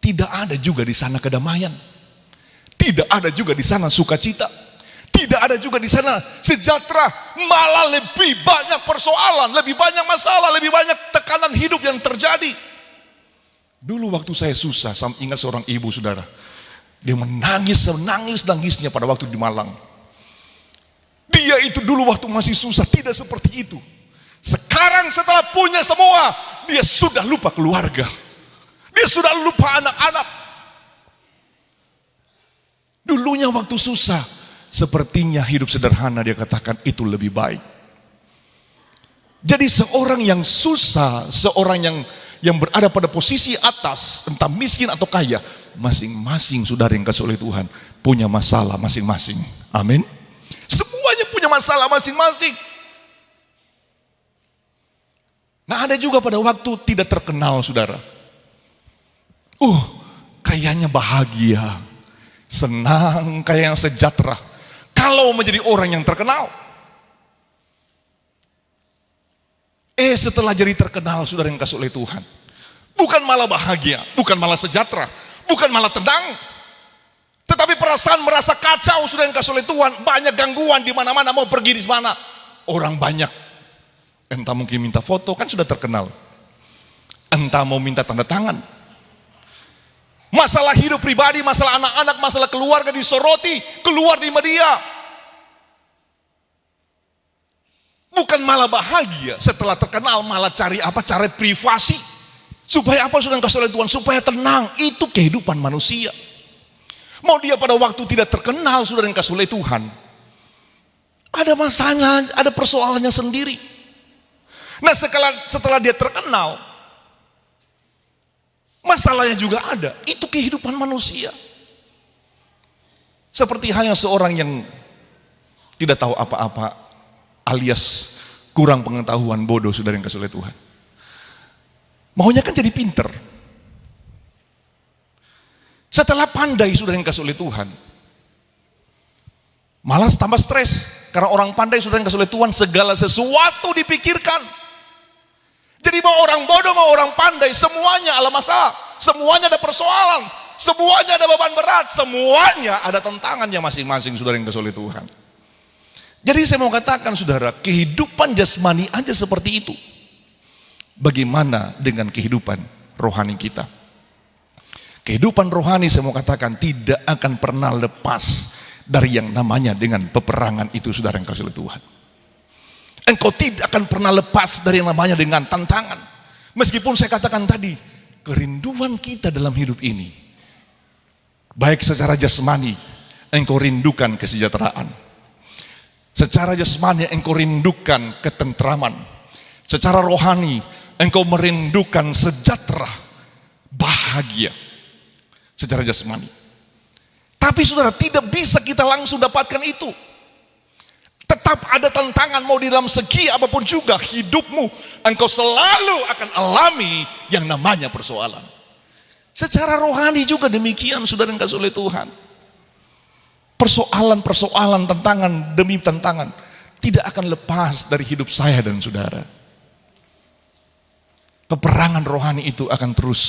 tidak ada juga di sana kedamaian. Tidak ada juga di sana sukacita. Tidak ada juga di sana sejahtera. Malah lebih banyak persoalan, lebih banyak masalah, lebih banyak tekanan hidup yang terjadi. Dulu waktu saya susah, saya ingat seorang ibu, saudara. Dia menangis-nangisnya pada waktu di Malang. Dia itu dulu waktu masih susah tidak seperti itu. Sekarang setelah punya semua, dia sudah lupa keluarga. Dia sudah lupa anak-anak. Dulunya waktu susah, sepertinya hidup sederhana, dia katakan itu lebih baik. Jadi seorang yang susah, seorang yang berada pada posisi atas, entah miskin atau kaya, masing-masing saudara yang kasih oleh Tuhan punya masalah masing-masing. Amin. Semuanya punya masalah masing-masing. Nah, ada juga pada waktu tidak terkenal, saudara. Kayaknya bahagia, senang, kayak yang sejahtera. Kalau menjadi orang yang terkenal, setelah jadi terkenal, saudara yang kasih oleh Tuhan, bukan malah bahagia, bukan malah sejahtera, bukan malah tenang, tetapi perasaan merasa kacau, saudara yang kasih oleh Tuhan. Banyak gangguan di mana-mana, mau pergi di mana, orang banyak. Entah mungkin minta foto, kan sudah terkenal. Entah mau minta tanda tangan. Masalah hidup pribadi, masalah anak-anak, masalah keluarga disoroti, keluar di media. Bukan malah bahagia, setelah terkenal malah cari apa? Cari privasi. Supaya apa, saudara kasih oleh Tuhan? Supaya tenang. Itu kehidupan manusia. Mau dia pada waktu tidak terkenal, saudara yang kasih oleh Tuhan, ada masalah, ada persoalannya sendiri. Nah, setelah dia terkenal, masalahnya juga ada. Itu kehidupan manusia. Seperti halnya seorang yang tidak tahu apa-apa, alias kurang pengetahuan, bodoh, saudara yang kasih oleh Tuhan. Maunya kan jadi pinter. Setelah pandai, saudara yang kasih oleh Tuhan, malah tambah stres. Karena orang pandai, saudara yang kasih oleh Tuhan, segala sesuatu dipikirkan. Jadi mau orang bodoh, mau orang pandai, semuanya ada masalah, semuanya ada persoalan, semuanya ada beban berat, semuanya ada tantangannya masing-masing, saudara yang kasih oleh Tuhan. Jadi saya mau katakan, saudara, kehidupan jasmani aja seperti itu. Bagaimana dengan kehidupan rohani kita? Kehidupan rohani, saya mau katakan, tidak akan pernah lepas dari yang namanya dengan peperangan itu, saudara yang kasih oleh Tuhan. Engkau tidak akan pernah lepas dari yang namanya dengan tantangan. Meskipun saya katakan tadi, kerinduan kita dalam hidup ini, baik secara jasmani, engkau rindukan kesejahteraan. Secara jasmani engkau rindukan ketentraman. Secara rohani engkau merindukan sejahtera, bahagia. Secara jasmani. Tapi saudara, tidak bisa kita langsung dapatkan itu. Tetap ada tantangan, mau di dalam segi apapun juga hidupmu, engkau selalu akan alami yang namanya persoalan. Secara rohani juga demikian, saudara yang kasih oleh Tuhan. Persoalan-persoalan, tantangan demi tantangan tidak akan lepas dari hidup saya dan saudara. Peperangan rohani itu akan terus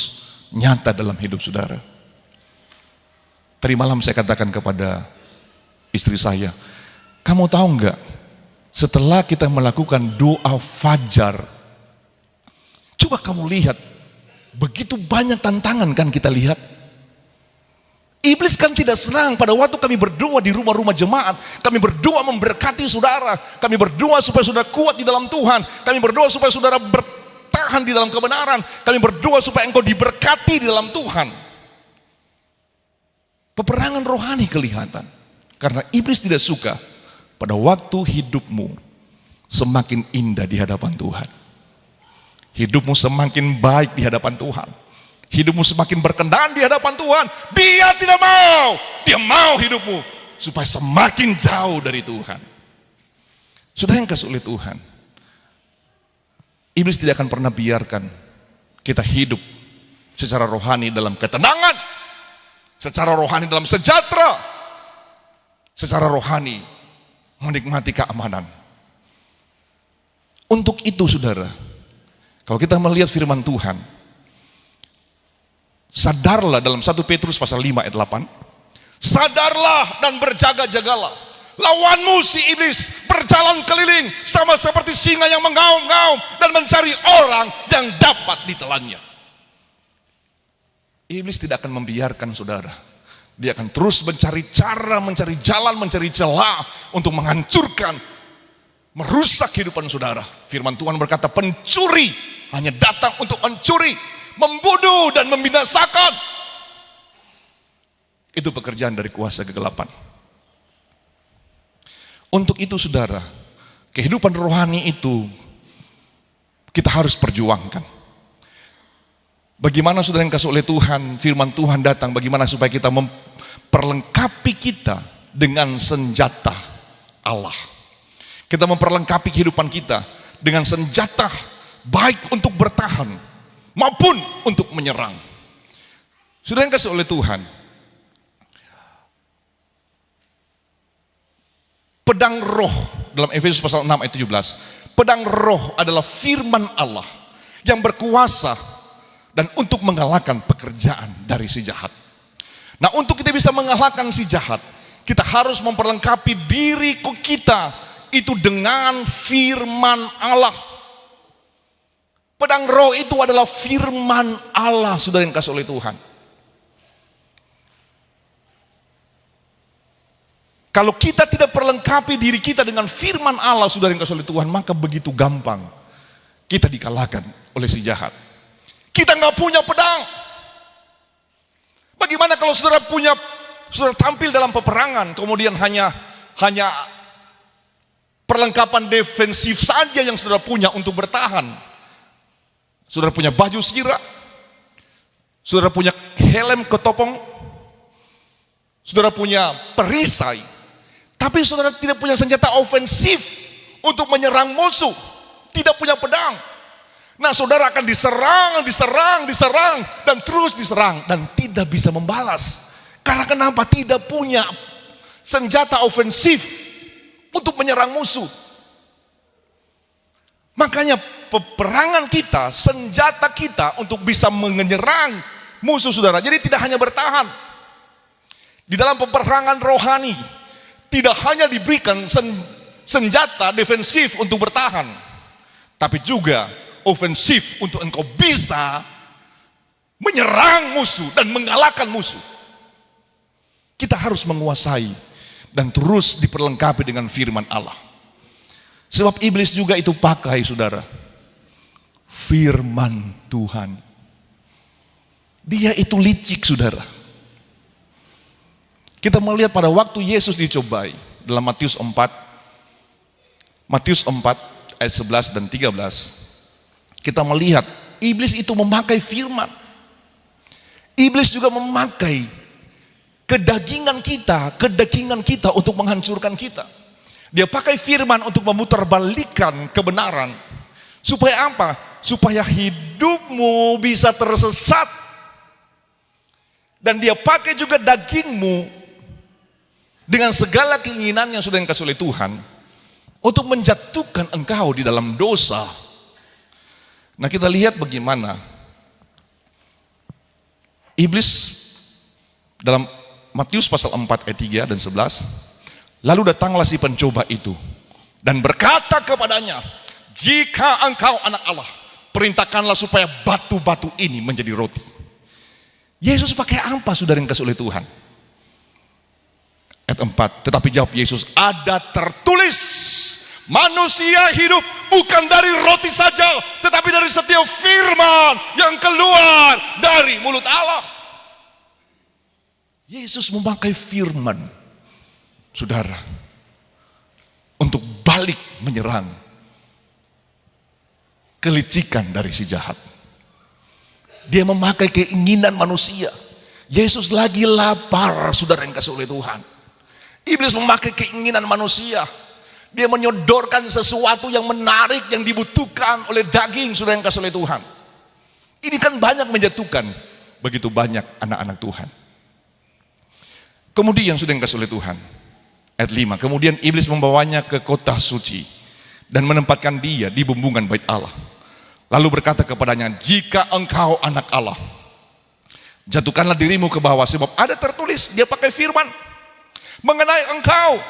nyata dalam hidup saudara. Tadi malam saya katakan kepada istri saya, kamu tahu enggak, setelah kita melakukan doa fajar, coba kamu lihat, begitu banyak tantangan kan kita lihat. Iblis kan tidak senang pada waktu kami berdoa di rumah-rumah jemaat, kami berdoa memberkati saudara, kami berdoa supaya saudara kuat di dalam Tuhan, kami berdoa supaya saudara bertahan di dalam kebenaran, kami berdoa supaya engkau diberkati di dalam Tuhan. Peperangan rohani kelihatan, karena iblis tidak suka pada waktu hidupmu semakin indah di hadapan Tuhan. Hidupmu semakin baik di hadapan Tuhan. Hidupmu semakin berkenan di hadapan Tuhan. Dia tidak mau. Dia mau hidupmu supaya semakin jauh dari Tuhan. Saudara yang kasih oleh Tuhan, iblis tidak akan pernah biarkan kita hidup secara rohani dalam ketenangan, secara rohani dalam sejahtera, secara rohani menikmati keamanan. Untuk itu saudara, kalau kita melihat firman Tuhan, sadarlah dalam 1 Petrus pasal 5 ayat 8. Sadarlah dan berjaga-jagalah. Lawanmu si iblis berjalan keliling sama seperti singa yang mengaum-ngaum dan mencari orang yang dapat ditelannya. Iblis tidak akan membiarkan saudara. Dia akan terus mencari cara, mencari jalan, mencari celah untuk menghancurkan, merusak kehidupan saudara. Firman Tuhan berkata, pencuri hanya datang untuk mencuri, membunuh dan membinasakan. Itu pekerjaan dari kuasa kegelapan. Untuk itu saudara, kehidupan rohani itu kita harus perjuangkan. Bagaimana saudara yang kasih oleh Tuhan, firman Tuhan datang, bagaimana supaya kita memperlengkapi kita dengan senjata Allah. Kita memperlengkapi kehidupan kita dengan senjata baik untuk bertahan maupun untuk menyerang. Saudara yang kasih oleh Tuhan, pedang roh dalam Efesus pasal 6 ayat 17, pedang roh adalah firman Allah yang berkuasa dan untuk mengalahkan pekerjaan dari si jahat. Nah, untuk kita bisa mengalahkan si jahat, kita harus memperlengkapi diri kita itu dengan firman Allah. Pedang roh itu adalah firman Allah, saudara yang kasih oleh Tuhan. Kalau kita tidak perlengkapi diri kita dengan firman Allah, saudara yang kasih oleh Tuhan, maka begitu gampang kita dikalahkan oleh si jahat. Kita nggak punya pedang. Bagaimana kalau saudara tampil dalam peperangan, kemudian hanya perlengkapan defensif saja yang saudara punya untuk bertahan. Saudara punya baju sirah, saudara punya helm ketopong, saudara punya perisai, tapi saudara tidak punya senjata ofensif untuk menyerang musuh, tidak punya pedang. Nah, saudara akan diserang, dan terus diserang, dan tidak bisa membalas. Karena kenapa? Tidak punya senjata ofensif untuk menyerang musuh. Makanya peperangan kita, senjata kita untuk bisa menyerang musuh saudara. Jadi tidak hanya bertahan. Di dalam peperangan rohani, tidak hanya diberikan senjata defensif untuk bertahan, tapi juga ofensif untuk engkau bisa menyerang musuh dan mengalahkan musuh. Kita harus menguasai dan terus diperlengkapi dengan firman Allah. Sebab iblis juga itu pakai saudara, firman Tuhan. Dia itu licik saudara. Kita melihat pada waktu Yesus dicobai dalam Matius 4, Matius 4 ayat 11 dan 13, kita melihat iblis itu memakai firman. Iblis juga memakai kedagingan kita untuk menghancurkan kita. Dia pakai firman untuk memutarbalikkan kebenaran. Supaya apa? Supaya hidupmu bisa tersesat. Dan dia pakai juga dagingmu dengan segala keinginan yang sudah dikasih oleh Tuhan untuk menjatuhkan engkau di dalam dosa. Nah, kita lihat bagaimana iblis dalam Matius pasal 4 ayat 3 dan 11. Lalu datanglah si pencoba itu dan berkata kepadanya, jika engkau anak Allah, perintahkanlah supaya batu-batu ini menjadi roti. Yesus pakai apa saudara yang dikasih oleh Tuhan? Ayat 4, tetapi jawab Yesus, ada tertulis, manusia hidup bukan dari roti saja, tetapi dari setiap firman yang keluar dari mulut Allah. Yesus memakai firman, saudara, untuk balik menyerang kelicikan dari si jahat. Dia memakai keinginan manusia. Yesus lagi lapar, saudara yang kasih oleh Tuhan. Iblis memakai keinginan manusia. Dia menyodorkan sesuatu yang menarik, yang dibutuhkan oleh daging, saudara yang kasih oleh Tuhan. Ini kan banyak menjatuhkan begitu banyak anak-anak Tuhan. Kemudian sudah yang kasih oleh Tuhan. Ayat 5, kemudian iblis membawanya ke kota suci dan menempatkan dia di bumbungan bait Allah. Lalu berkata kepadanya, jika engkau anak Allah, jatuhkanlah dirimu ke bawah, sebab ada tertulis, dia pakai firman, mengenai engkau,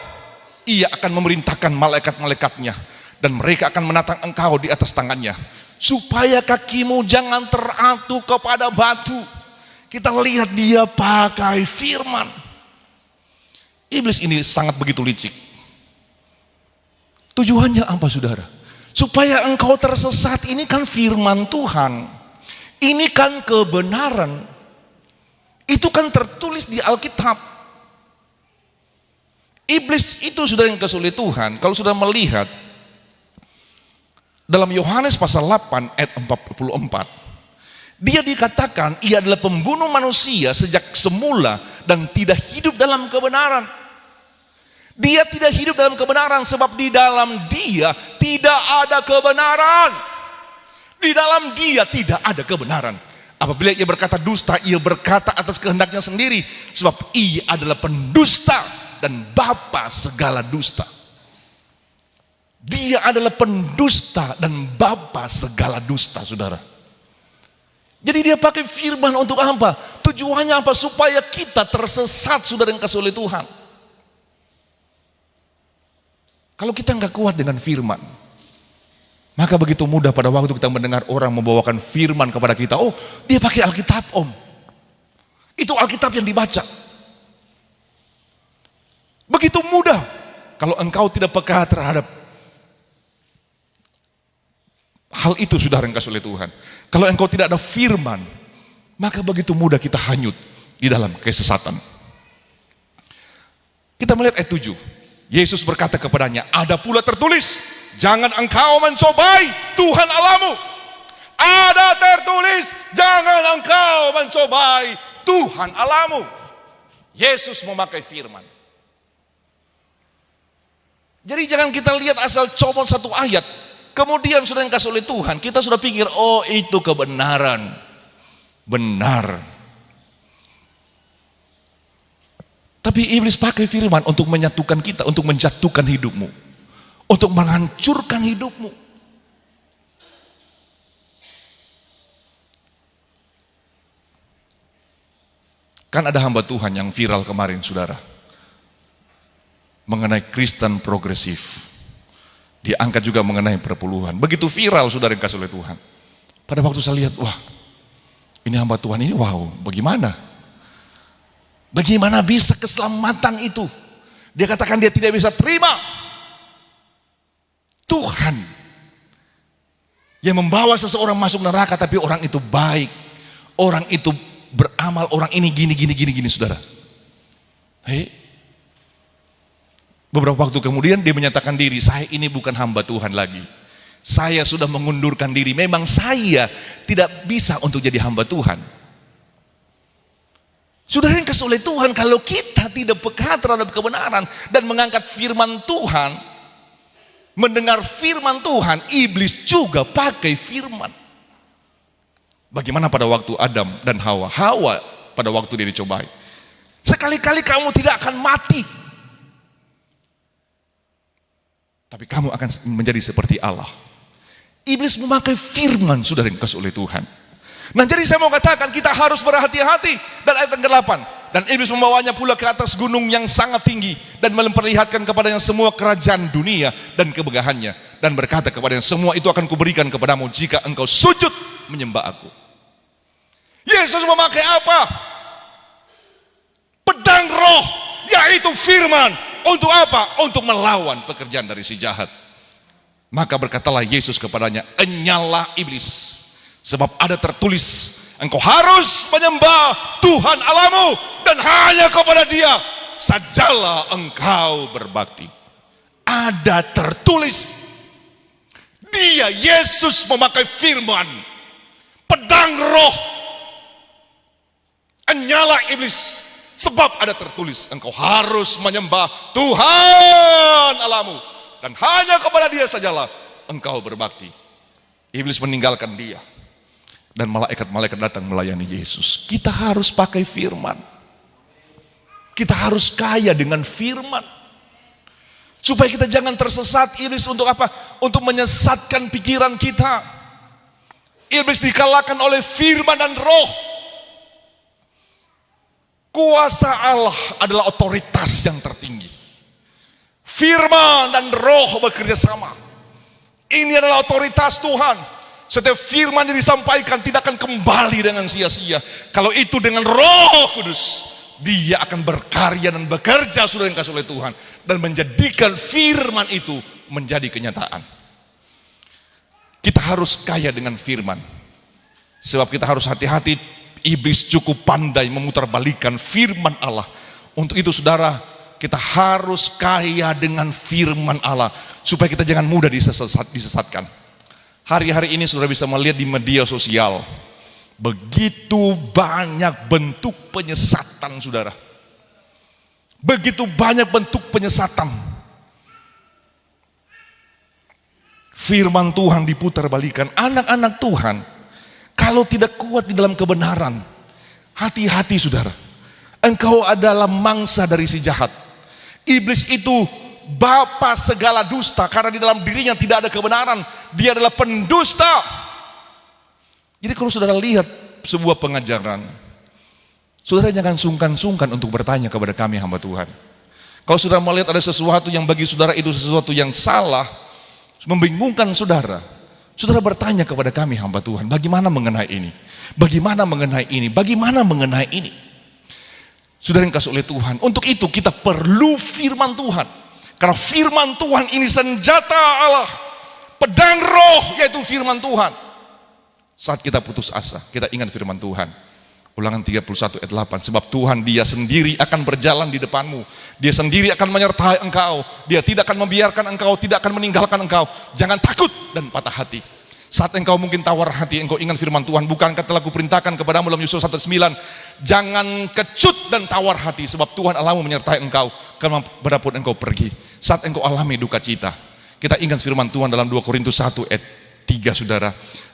ia akan memerintahkan malaikat-malaikatnya, dan mereka akan menatang engkau di atas tangannya, supaya kakimu jangan teratu kepada batu. Kita lihat dia pakai firman. Iblis ini sangat begitu licik. Tujuannya apa saudara? Supaya engkau tersesat. Ini kan firman Tuhan. Ini kan kebenaran. Itu kan tertulis di Alkitab. Iblis itu sudah yang kasih oleh Tuhan. Kalau sudah melihat dalam Yohanes pasal 8 ayat 44, dia dikatakan ia adalah pembunuh manusia sejak semula dan tidak hidup dalam kebenaran. Dia tidak hidup dalam kebenaran sebab di dalam dia tidak ada kebenaran. Di dalam dia tidak ada kebenaran. Apabila ia berkata dusta, ia berkata atas kehendaknya sendiri, sebab ia adalah pendusta dan bapa segala dusta. Dia adalah pendusta dan bapa segala dusta, saudara. Jadi dia pakai firman untuk apa? Tujuannya apa? Supaya kita tersesat, saudara yang kasih oleh Tuhan. Kalau kita nggak kuat dengan firman, maka begitu mudah pada waktu kita mendengar orang membawakan firman kepada kita, oh dia pakai Alkitab om, itu Alkitab yang dibaca. Begitu mudah kalau engkau tidak peka terhadap hal itu, saudara yang kasih oleh Tuhan. Kalau engkau tidak ada firman, maka begitu mudah kita hanyut di dalam kesesatan. Kita melihat ayat 7. Yesus berkata kepadanya, ada pula tertulis, jangan engkau mencobai Tuhan Allahmu. Ada tertulis, jangan engkau mencobai Tuhan Allahmu. Yesus memakai firman. Jadi jangan kita lihat asal comot satu ayat, kemudian sudah dikasih oleh Tuhan, kita sudah pikir, oh itu kebenaran. Benar. Tapi iblis pakai firman untuk menyatukan kita, untuk menjatuhkan hidupmu, untuk menghancurkan hidupmu. Kan ada hamba Tuhan yang viral kemarin, saudara, mengenai Kristen progresif. Diangkat juga mengenai perpuluhan. Begitu viral, saudara yang kasih oleh Tuhan. Pada waktu saya lihat, wah, ini hamba Tuhan ini, wow, bagaimana? Bagaimana bisa keselamatan itu? Dia katakan dia tidak bisa terima Tuhan yang membawa seseorang masuk neraka, tapi orang itu baik, orang itu beramal, orang ini gini, saudara. Hei, Beberapa waktu kemudian dia menyatakan diri, saya ini bukan hamba Tuhan lagi. Saya sudah mengundurkan diri. Memang saya tidak bisa untuk jadi hamba Tuhan. Saudara yang kasih oleh Tuhan, kalau kita tidak peka terhadap kebenaran dan mengangkat firman Tuhan, mendengar firman Tuhan, iblis juga pakai firman. Bagaimana pada waktu Adam dan Hawa? Hawa pada waktu dia dicobai, sekali-kali kamu tidak akan mati, tapi kamu akan menjadi seperti Allah. Iblis memakai firman, saudara yang kasih oleh Tuhan. Nah, jadi saya mau katakan kita harus berhati-hati. Dan ayat yang ke-8, dan iblis membawanya pula ke atas gunung yang sangat tinggi dan memperlihatkan kepadanya semua kerajaan dunia dan kemegahannya, dan berkata kepadanya, semua itu akan kuberikan kepadamu jika engkau sujud menyembah aku. Yesus memakai apa? Pedang roh, yaitu firman. Untuk apa? Untuk melawan pekerjaan dari si jahat. Maka berkatalah Yesus kepadanya, enyalah iblis, sebab ada tertulis, engkau harus menyembah Tuhan Allahmu, dan hanya kepada Dia sajalah engkau berbakti. Ada tertulis. Dia, Yesus, memakai firman, pedang roh. Enyalah iblis, sebab ada tertulis, engkau harus menyembah Tuhan Allahmu, dan hanya kepada Dia sajalah engkau berbakti. Iblis meninggalkan dia, dan malaikat-malaikat datang melayani Yesus. Kita harus pakai firman. Kita harus kaya dengan firman, supaya kita jangan tersesat. Iblis untuk apa? Untuk menyesatkan pikiran kita. Iblis dikalahkan oleh firman dan roh. Kuasa Allah adalah otoritas yang tertinggi. Firman dan roh bekerja sama. Ini adalah otoritas Tuhan. Setiap firman yang disampaikan tidak akan kembali dengan sia-sia. Kalau itu dengan Roh Kudus, Dia akan berkarya dan bekerja, saudara yang kasih oleh Tuhan, dan menjadikan firman itu menjadi kenyataan. Kita harus kaya dengan firman. Sebab kita harus hati-hati. Iblis cukup pandai memutarbalikkan firman Allah. Untuk itu saudara, kita harus kaya dengan firman Allah, supaya kita jangan mudah disesatkan. Hari-hari ini saudara bisa melihat di media sosial, begitu banyak bentuk penyesatan, saudara. Begitu banyak bentuk penyesatan. Firman Tuhan diputarbalikkan. Anak-anak Tuhan, kalau tidak kuat di dalam kebenaran, hati-hati saudara. Engkau adalah mangsa dari si jahat. Iblis itu bapa segala dusta, karena di dalam dirinya tidak ada kebenaran. Dia adalah pendusta. Jadi kalau saudara lihat sebuah pengajaran, saudara jangan sungkan-sungkan untuk bertanya kepada kami hamba Tuhan. Kalau saudara melihat ada sesuatu yang bagi saudara itu sesuatu yang salah, membingungkan saudara, saudara bertanya kepada kami hamba Tuhan, bagaimana mengenai ini? Bagaimana mengenai ini? Bagaimana mengenai ini? Saudara yang kasih oleh Tuhan, untuk itu kita perlu firman Tuhan. Karena firman Tuhan ini senjata Allah, pedang roh, yaitu firman Tuhan. Saat kita putus asa, kita ingat firman Tuhan. Ulangan 31 ayat 8, sebab Tuhan Dia sendiri akan berjalan di depanmu. Dia sendiri akan menyertai engkau. Dia tidak akan membiarkan engkau, tidak akan meninggalkan engkau. Jangan takut dan patah hati. Saat engkau mungkin tawar hati, engkau ingat firman Tuhan. Bukankah telah kuperintahkan kepadamu dalam Yesaya 1:9, jangan kecut dan tawar hati, sebab Tuhan Allahmu menyertai engkau kemanapun engkau pergi. Saat engkau alami duka cita, kita ingat firman Tuhan dalam 2 Korintus 1 ayat 3, saudara.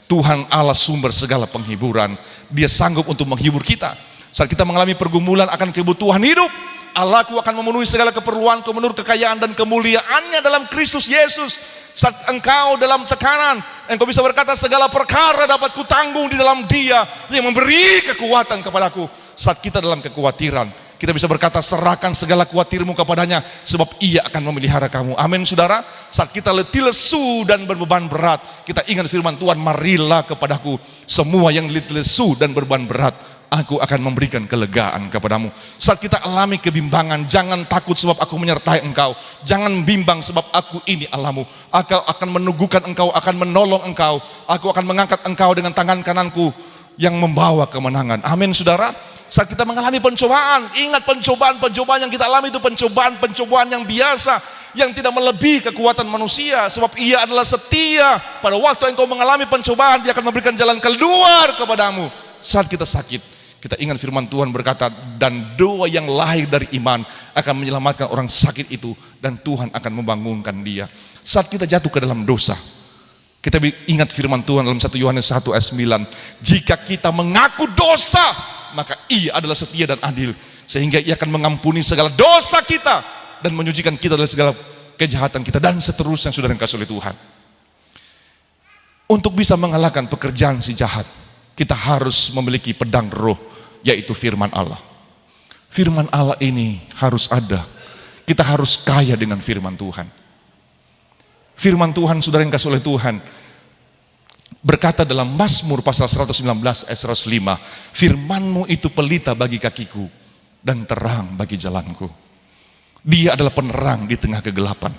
Tuhan Allah sumber segala penghiburan. Dia sanggup untuk menghibur kita. Saat kita mengalami pergumulan akan kebutuhan hidup, Allahku akan memenuhi segala keperluanku menurut kekayaan dan kemuliaannya dalam Kristus Yesus. Saat engkau dalam tekanan, engkau bisa berkata segala perkara dapat kutanggung di dalam Dia yang memberi kekuatan kepadaku. Saat kita dalam kekhawatiran, kita bisa berkata serahkan segala khawatirmu kepadanya, sebab Ia akan memelihara kamu. Amin saudara. Saat kita letih lesu dan berbeban berat, kita ingat firman Tuhan, marilah kepadaku semua yang letih lesu dan berbeban berat, aku akan memberikan kelegaan kepadamu. Saat kita alami kebimbangan, jangan takut sebab aku menyertai engkau. Jangan bimbang sebab aku ini Allahmu. Aku akan meneguhkan engkau, akan menolong engkau. Aku akan mengangkat engkau dengan tangan kananku yang membawa kemenangan. Amin saudara. Saat kita mengalami pencobaan, ingat pencobaan-pencobaan yang kita alami itu pencobaan-pencobaan yang biasa, yang tidak melebihi kekuatan manusia, sebab Ia adalah setia. Pada waktu engkau mengalami pencobaan, Dia akan memberikan jalan keluar kepadamu. Saat kita sakit, kita ingat firman Tuhan berkata, dan doa yang lahir dari iman akan menyelamatkan orang sakit itu, dan Tuhan akan membangunkan dia. Saat kita jatuh ke dalam dosa, kita ingat firman Tuhan dalam 1 Yohanes 1 ayat 9, jika kita mengaku dosa, maka Ia adalah setia dan adil, sehingga Ia akan mengampuni segala dosa kita dan menyucikan kita dari segala kejahatan kita, dan seterusnya. Saudara yang kasih oleh Tuhan, untuk bisa mengalahkan pekerjaan si jahat, kita harus memiliki pedang roh, yaitu firman Allah. Firman Allah ini harus ada. Kita harus kaya dengan firman Tuhan. Firman Tuhan, saudara yang kasih oleh Tuhan, berkata dalam Mazmur pasal 119 ayat 105, firman-Mu itu pelita bagi kakiku dan terang bagi jalanku. Dia adalah penerang di tengah kegelapan.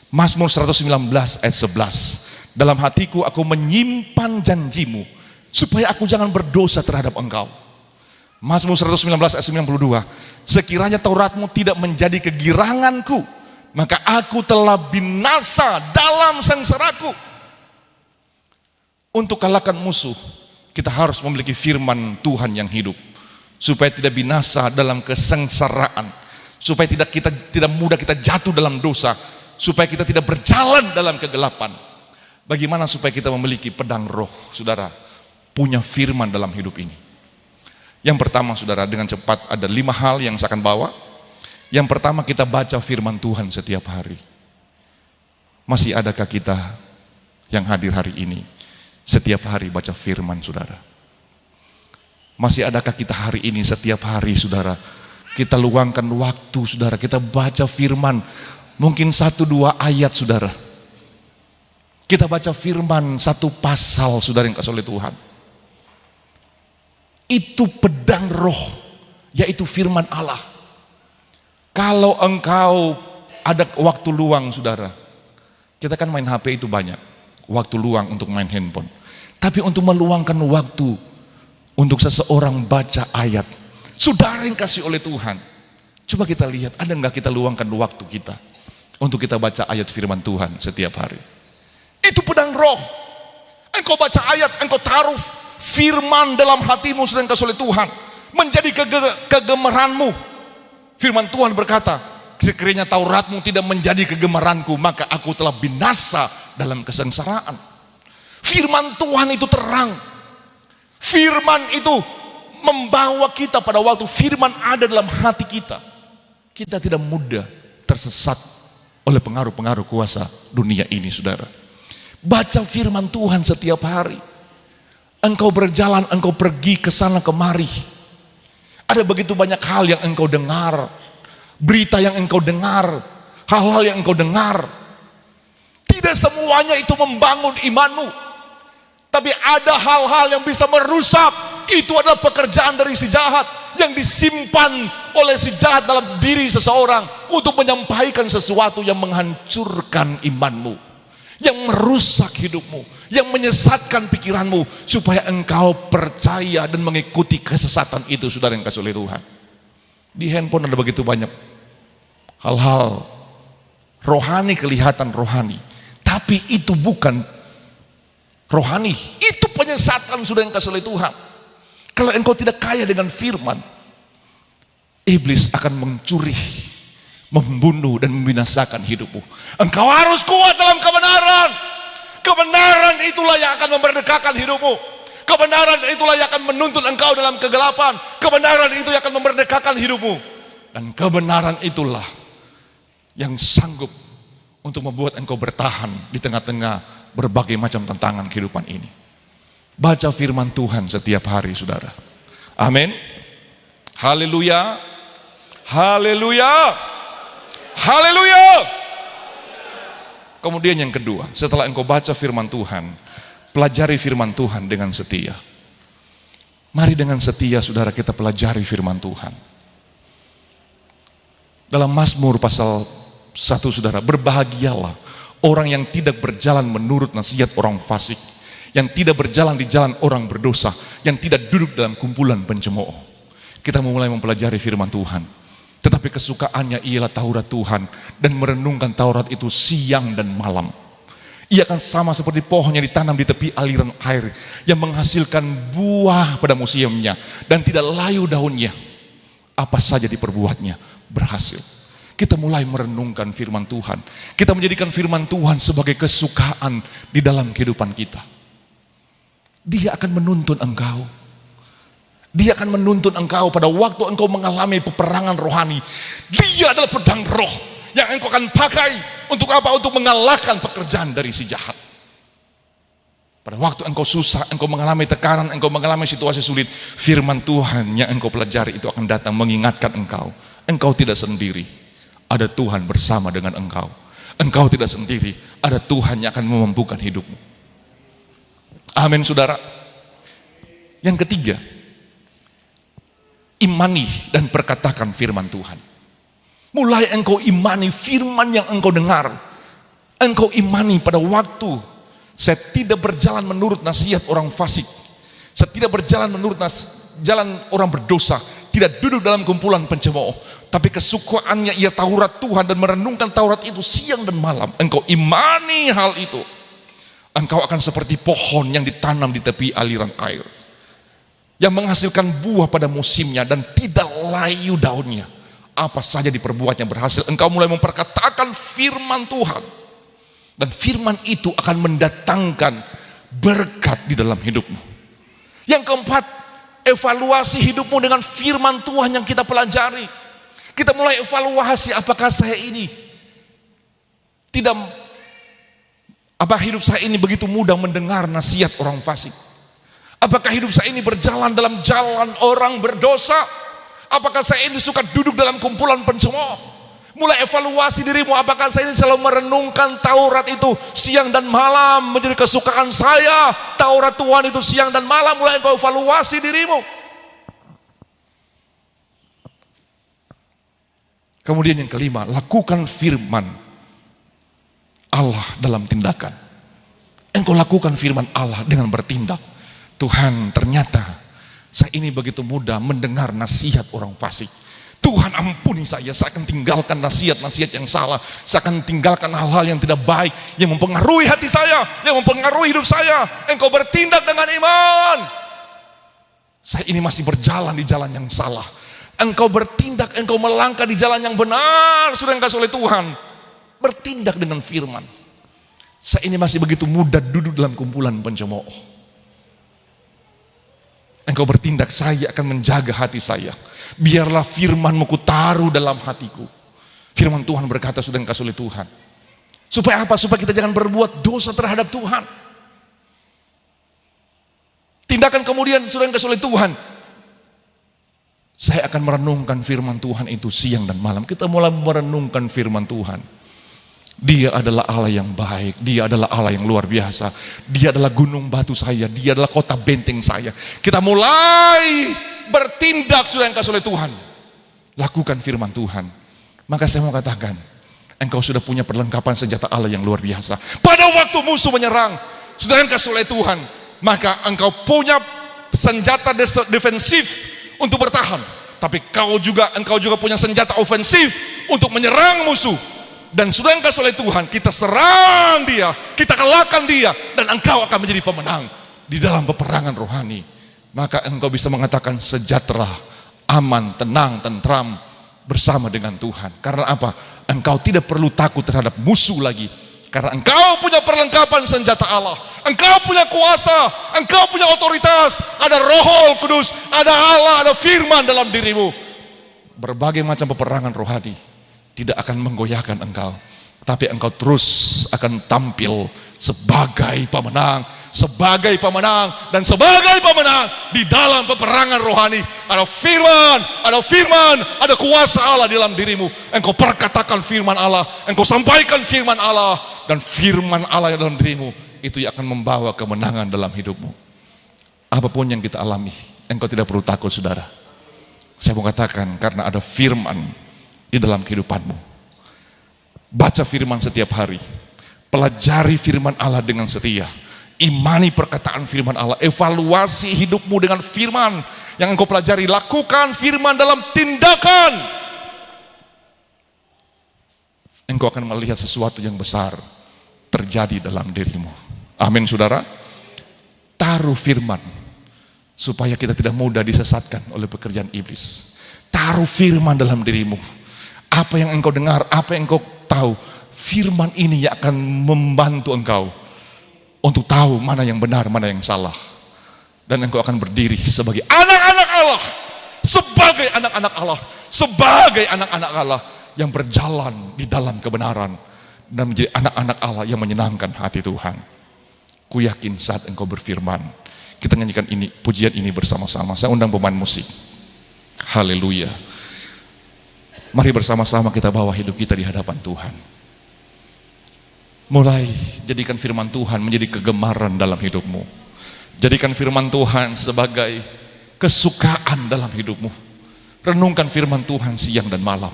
Mazmur 119 ayat 11, dalam hatiku aku menyimpan janji-Mu, supaya aku jangan berdosa terhadap Engkau. Mazmur 119 ayat 92, sekiranya Taurat-Mu tidak menjadi kegiranganku, maka aku telah binasa dalam sengsaraku. Untuk kalahkan musuh, kita harus memiliki firman Tuhan yang hidup, supaya tidak binasa dalam kesengsaraan, supaya tidak mudah kita jatuh dalam dosa, supaya kita tidak berjalan dalam kegelapan. Bagaimana supaya kita memiliki pedang roh, saudara? Punya firman dalam hidup ini. Yang pertama, saudara, dengan cepat ada 5 hal yang saya akan bawa. Yang pertama, kita baca firman Tuhan setiap hari. Masih adakah kita yang hadir hari ini setiap hari baca firman, saudara? Masih adakah kita hari ini setiap hari, saudara, kita luangkan waktu, saudara, kita baca firman, mungkin 1-2 ayat, saudara. Kita baca firman 1 pasal, saudara yang kasih oleh Tuhan. Itu pedang roh, yaitu firman Allah. Kalau engkau ada waktu luang, saudara, kita kan main HP itu banyak, waktu luang untuk main handphone. Tapi untuk meluangkan waktu untuk seseorang baca ayat, saudara yang kasih oleh Tuhan, coba kita lihat, ada enggak kita luangkan waktu kita untuk kita baca ayat firman Tuhan setiap hari? Itu pedang roh. Engkau baca ayat, engkau taruh firman dalam hatimu, saudara yang kasih oleh Tuhan, menjadi kegemaranmu. Firman Tuhan berkata, sekiranya Taurat-Mu tidak menjadi kegemaranku, maka aku telah binasa dalam kesengsaraan. Firman Tuhan itu terang. Firman itu membawa kita pada waktu firman ada dalam hati kita. Kita tidak mudah tersesat oleh pengaruh-pengaruh kuasa dunia ini, saudara. Baca firman Tuhan setiap hari. Engkau berjalan, engkau pergi ke sana kemari. Ada begitu banyak hal yang engkau dengar, berita yang engkau dengar, hal-hal yang engkau dengar. Tidak semuanya itu membangun imanmu, tapi ada hal-hal yang bisa merusak. Itu adalah pekerjaan dari si jahat yang disimpan oleh si jahat dalam diri seseorang untuk menyampaikan sesuatu yang menghancurkan imanmu, yang merusak hidupmu, yang menyesatkan pikiranmu, supaya engkau percaya dan mengikuti kesesatan itu, saudara yang kasih oleh Tuhan. Di handphone ada begitu banyak hal-hal rohani, kelihatan rohani, tapi itu bukan rohani, itu penyesatan, saudara yang kasih oleh Tuhan. Kalau engkau tidak kaya dengan firman, iblis akan mencuri, membunuh dan membinasakan hidupmu. Engkau harus kuat dalam kebenaran. Kebenaran itulah yang akan memerdekakan hidupmu. Kebenaran itulah yang akan menuntun engkau dalam kegelapan. Kebenaran itu yang akan memerdekakan hidupmu. Dan kebenaran itulah yang sanggup untuk membuat engkau bertahan di tengah-tengah berbagai macam tantangan kehidupan ini. Baca firman Tuhan setiap hari, saudara. Amin. Haleluya. Haleluya. Haleluya. Kemudian yang kedua, setelah engkau baca firman Tuhan, pelajari firman Tuhan dengan setia. Mari dengan setia, saudara, kita pelajari firman Tuhan. Dalam Mazmur pasal 1, saudara, berbahagialah orang yang tidak berjalan menurut nasihat orang fasik, yang tidak berjalan di jalan orang berdosa, yang tidak duduk dalam kumpulan pencemooh. Kita mulai mempelajari firman Tuhan. Tetapi kesukaannya ialah Taurat Tuhan dan merenungkan Taurat itu siang dan malam. Ia akan sama seperti pohon yang ditanam di tepi aliran air yang menghasilkan buah pada musimnya dan tidak layu daunnya. Apa saja diperbuatnya berhasil. Kita mulai merenungkan firman Tuhan. Kita menjadikan firman Tuhan sebagai kesukaan di dalam kehidupan kita. Dia akan menuntun engkau. Dia akan menuntun engkau pada waktu engkau mengalami peperangan rohani. Dia adalah pedang roh yang engkau akan pakai untuk apa? Untuk mengalahkan pekerjaan dari si jahat. Pada waktu engkau susah, engkau mengalami tekanan, engkau mengalami situasi sulit, firman Tuhan yang engkau pelajari itu akan datang mengingatkan engkau. Engkau tidak sendiri, ada Tuhan bersama dengan engkau. Engkau tidak sendiri, ada Tuhan yang akan memampukan hidupmu. Amin, saudara. Yang ketiga, imani dan perkatakan firman Tuhan. Mulai engkau imani firman yang engkau dengar. Engkau imani pada waktu saya tidak berjalan menurut nasihat orang fasik. Saya tidak berjalan menurut jalan orang berdosa. Tidak duduk dalam kumpulan pencemooh. Tapi kesukaannya ia Taurat Tuhan dan merenungkan Taurat itu siang dan malam. Engkau imani hal itu. Engkau akan seperti pohon yang ditanam di tepi aliran air. Yang menghasilkan buah pada musimnya dan tidak layu daunnya. Apa saja diperbuatnya berhasil. Engkau mulai memperkatakan firman Tuhan. Dan firman itu akan mendatangkan berkat di dalam hidupmu. Yang keempat, evaluasi hidupmu dengan firman Tuhan yang kita pelajari. Kita mulai evaluasi apakah saya ini tidak, apa hidup saya ini begitu mudah mendengar nasihat orang fasik. Apakah hidup saya ini berjalan dalam jalan orang berdosa? Apakah saya ini suka duduk dalam kumpulan pencemooh? Mulai evaluasi dirimu, apakah saya ini selalu merenungkan Taurat itu siang dan malam menjadi kesukaan saya? Taurat Tuhan itu siang dan malam, mulai kau evaluasi dirimu. Kemudian yang kelima, lakukan firman Allah dalam tindakan. Engkau lakukan firman Allah dengan bertindak. Tuhan, ternyata saya ini begitu mudah mendengar nasihat orang fasik. Tuhan, ampuni saya akan tinggalkan nasihat-nasihat yang salah. Saya akan tinggalkan hal-hal yang tidak baik, yang mempengaruhi hati saya, yang mempengaruhi hidup saya. Engkau bertindak dengan iman. Saya ini masih berjalan di jalan yang salah. Engkau bertindak, engkau melangkah di jalan yang benar, sudah engkau oleh Tuhan. Bertindak dengan firman. Saya ini masih begitu mudah duduk dalam kumpulan pencemooh. Engkau bertindak, saya akan menjaga hati saya. Biarlah firman-Mu kutaruh dalam hatiku. Firman Tuhan berkata sudah engkau oleh Tuhan. Supaya apa? Supaya kita jangan berbuat dosa terhadap Tuhan. Tindakan kemudian sudah engkau oleh Tuhan. Saya akan merenungkan firman Tuhan itu siang dan malam. Kita mulai merenungkan firman Tuhan. Dia adalah Allah yang baik, Dia adalah Allah yang luar biasa. Dia adalah gunung batu saya, Dia adalah kota benteng saya. Kita mulai bertindak sudah engkau oleh Tuhan. Lakukan firman Tuhan. Maka saya mau katakan, engkau sudah punya perlengkapan senjata Allah yang luar biasa. Pada waktu musuh menyerang, sudah engkau oleh Tuhan, maka engkau punya senjata defensif untuk bertahan. Tapi engkau juga punya senjata ofensif untuk menyerang musuh. Dan sudah engkau oleh Tuhan, kita serang dia, kita kalahkan dia, dan engkau akan menjadi pemenang di dalam peperangan rohani. Maka engkau bisa mengatakan sejahtera, aman, tenang, tentram bersama dengan Tuhan. Karena apa? Engkau tidak perlu takut terhadap musuh lagi. Karena engkau punya perlengkapan senjata Allah. Engkau punya kuasa, engkau punya otoritas. Ada Roh Kudus, ada Allah, ada firman dalam dirimu. Berbagai macam peperangan rohani tidak akan menggoyahkan engkau, tapi engkau terus akan tampil sebagai pemenang, dan sebagai pemenang di dalam peperangan rohani. Ada firman, ada kuasa Allah di dalam dirimu. Engkau perkatakan firman Allah, engkau sampaikan firman Allah, dan firman Allah yang dalam dirimu itu akan membawa kemenangan dalam hidupmu. Apapun yang kita alami, engkau tidak perlu takut, saudara. Saya mau katakan, karena ada firman di dalam kehidupanmu. Baca firman setiap hari. Pelajari firman Allah dengan setia. Imani perkataan firman Allah. Evaluasi hidupmu dengan firman yang engkau pelajari, lakukan firman dalam tindakan. Engkau akan melihat sesuatu yang besar terjadi dalam dirimu. Amin saudara. Taruh firman supaya kita tidak mudah disesatkan oleh pekerjaan iblis. Taruh firman dalam dirimu. Apa yang engkau dengar, apa yang engkau tahu, firman ini yang akan membantu engkau untuk tahu mana yang benar, mana yang salah. Dan engkau akan berdiri sebagai anak-anak Allah, sebagai anak-anak Allah, sebagai anak-anak Allah yang berjalan di dalam kebenaran dan menjadi anak-anak Allah yang menyenangkan hati Tuhan. Ku yakin saat engkau berfirman, kita nyanyikan ini, pujian ini bersama-sama. Saya undang pemain musik. Haleluya. Mari bersama-sama kita bawa hidup kita di hadapan Tuhan. Mulai jadikan firman Tuhan menjadi kegemaran dalam hidupmu. Jadikan firman Tuhan sebagai kesukaan dalam hidupmu. Renungkan firman Tuhan siang dan malam.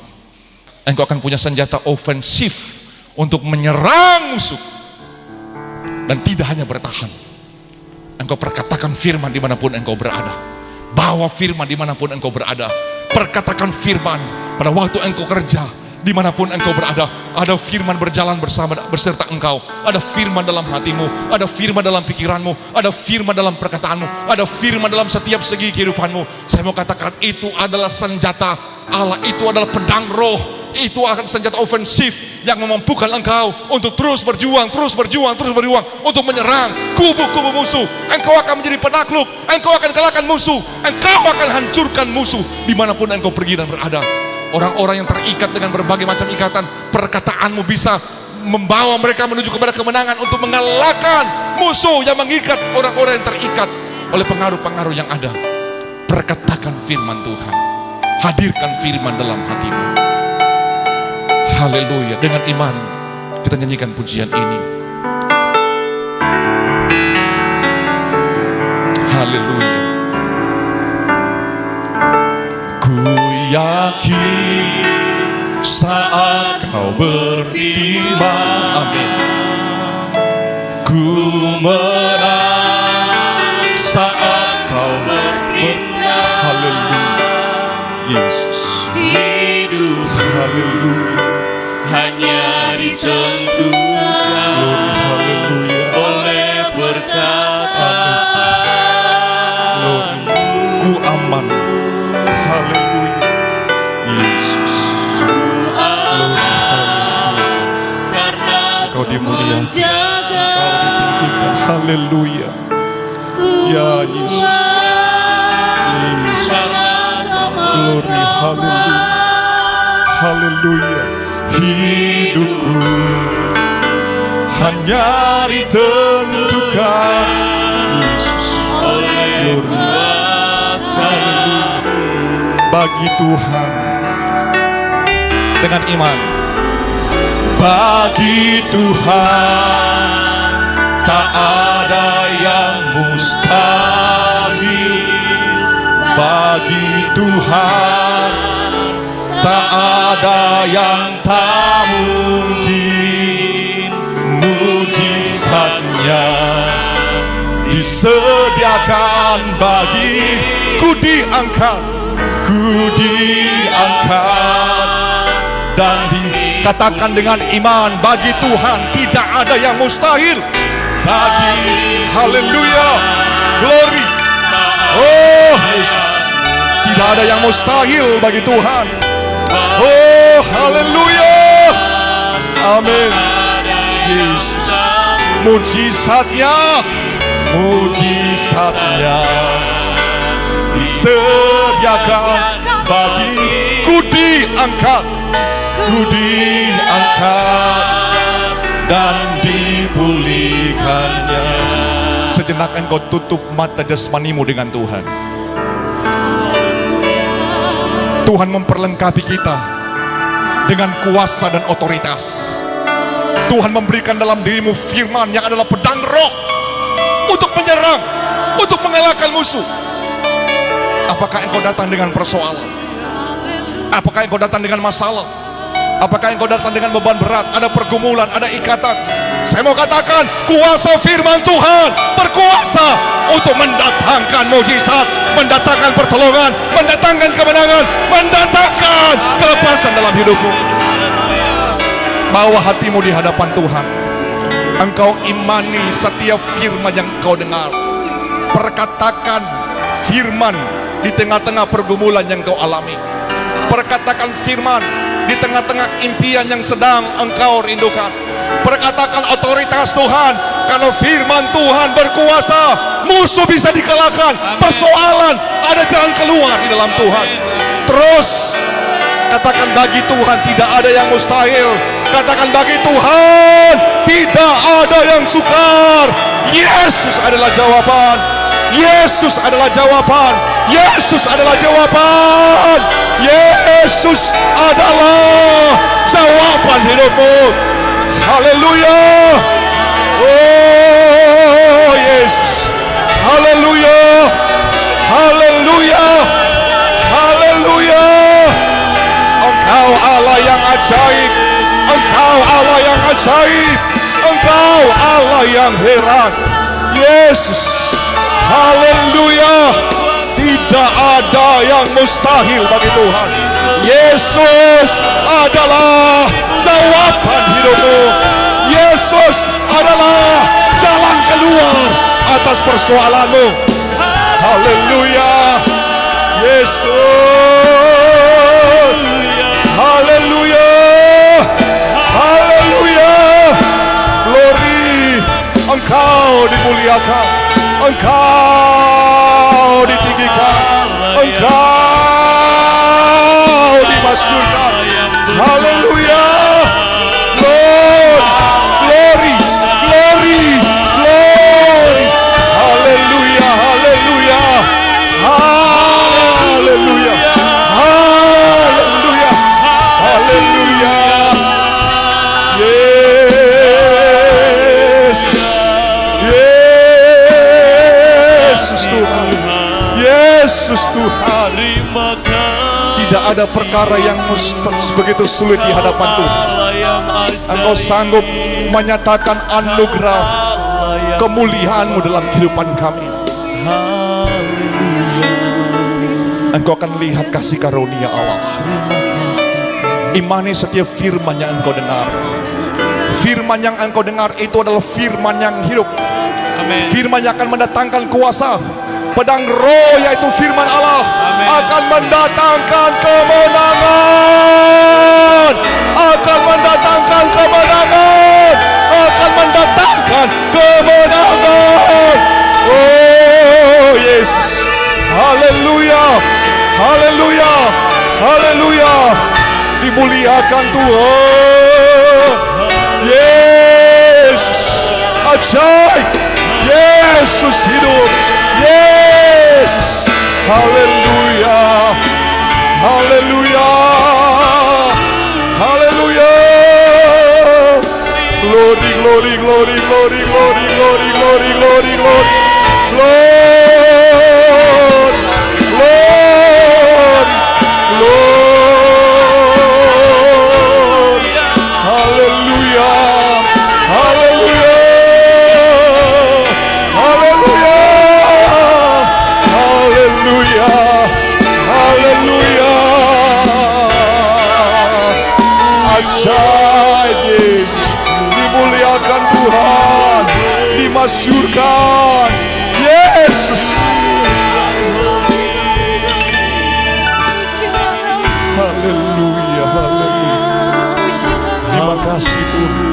Engkau akan punya senjata ofensif untuk menyerang musuh. Dan tidak hanya bertahan. Engkau perkatakan firman dimanapun engkau berada. Bawa firman dimanapun engkau berada. Perkatakan firman pada waktu engkau kerja, dimanapun engkau berada. Ada firman berjalan berserta engkau. Ada firman dalam hatimu, ada firman dalam pikiranmu, ada firman dalam perkataanmu, ada firman dalam setiap segi kehidupanmu. Saya mau katakan itu adalah senjata Allah, itu adalah pedang roh. Itu akan senjata ofensif yang memampukan engkau untuk terus berjuang untuk menyerang kubu-kubu musuh. Engkau akan menjadi penakluk, engkau akan kalahkan musuh, engkau akan hancurkan musuh dimanapun engkau pergi dan berada. Orang-orang yang terikat dengan berbagai macam ikatan, perkataanmu bisa membawa mereka menuju kepada kemenangan untuk mengalahkan musuh yang mengikat orang-orang yang terikat oleh pengaruh-pengaruh yang ada. Perkatakan firman Tuhan, hadirkan firman dalam hatimu. Haleluya. Dengan iman kita nyanyikan pujian ini. Haleluya. Ku yakin saat kau berfirman, amin, ku menang saat kau bertindak. Haleluya. Yesus. Hidup Haleluya. hanya ditentukan oleh perkataan. Ku aman. Haleluya. Yesus. Karena Kau dimuliakan. menjaga Haleluya. Ya Yesus. Glory. Haleluya. Haleluya. Hidupku hanya ditentukan Yesus oleh kuasa bagi Tuhan. Dengan iman, bagi Tuhan tak ada yang mustahil. Bagi Tuhan tak ada yang tak mungkin. Mujizatnya disediakan bagiku, diangkat dan dikatakan dengan iman, bagi Tuhan tidak ada yang mustahil. Bagi, haleluya, glory. Oh Yesus, tidak ada yang mustahil bagi Tuhan. Oh haleluya, amin. Yesus, mujizatnya disediakan bagiku, diangkat dan dipulihkannya. Sejenak engkau tutup mata jasmanimu dengan Tuhan. Tuhan memperlengkapi kita dengan kuasa dan otoritas. Tuhan memberikan dalam dirimu firman yang adalah pedang roh untuk menyerang, untuk mengalahkan musuh. Apakah engkau datang dengan persoalan? Apakah engkau datang dengan masalah? Apakah engkau datang dengan beban berat? Ada pergumulan, ada ikatan? Saya mau katakan, kuasa firman Tuhan berkuasa untuk mendatangkan mendatangkan mujizat, mendatangkan pertolongan, mendatangkan kemenangan, mendatangkan kelepasan dalam hidupmu. Bawa hatimu di hadapan Tuhan. Engkau imani setiap firman yang engkau dengar. Perkatakan firman di tengah-tengah pergumulan yang engkau alami. Perkatakan firman di tengah-tengah impian yang sedang engkau rindukan. Perkatakan otoritas Tuhan. Kalau firman Tuhan berkuasa, musuh bisa dikalahkan. Persoalan, ada jalan keluar di dalam Tuhan. Terus katakan, bagi Tuhan tidak ada yang mustahil. Katakan, bagi Tuhan tidak ada yang sukar. Yesus adalah jawaban. Yesus adalah jawaban. Yesus adalah jawaban. Yesus adalah jawaban hidupmu. Haleluya. Oh Yesus. Haleluya. Haleluya. Haleluya. Engkau Allah yang ajaib. Engkau Allah yang ajaib. Engkau Allah yang heran. Yesus. Haleluya. Tidak ada yang mustahil bagi Tuhan. Yesus adalah jawaban hidupmu. Yesus adalah jalan keluar atas persoalanmu. Haleluya. Yesus. Haleluya. Haleluya. Glory. Engkau dimuliakan. Engkau ditinggikan. Engkau dimasyurkan. Haleluya. Glory, glory, glory. Haleluya, haleluya. Haleluya. Haleluya. Haleluya. Yesus. Yesus Tuhan. Yesus Tuhan. Tidak ada perkara yang begitu sulit di hadapan Tuhan. Engkau sanggup menyatakan anugerah kemuliaan-Mu dalam kehidupan kami. Engkau akan lihat kasih karunia Allah. Imani setiap firman yang engkau dengar. Firman yang engkau dengar itu adalah firman yang hidup. Firman yang akan mendatangkan kuasa. Pedang roh yaitu firman Allah akan mendatangkan kemenangan. Akan mendatangkan kemenangan. Akan mendatangkan kemenangan. Oh Yesus. Haleluya. Haleluya. Haleluya. Dimuliakan Tuhan. Yesus ajaib. Yesus hidup. Yesus. Haleluya. Haleluya. Haleluya. Glory, glory, glory, glory, glory, glory, glory, glory, glory. Glory. Glory. Glory. Haleluya. Haleluya. Haleluya. Haleluya. Haleluya. Ajaib Yesus. Dimuliakan Tuhan. Dimasyurkan Yesus. Haleluya. Haleluya. Terima kasih Tuhan.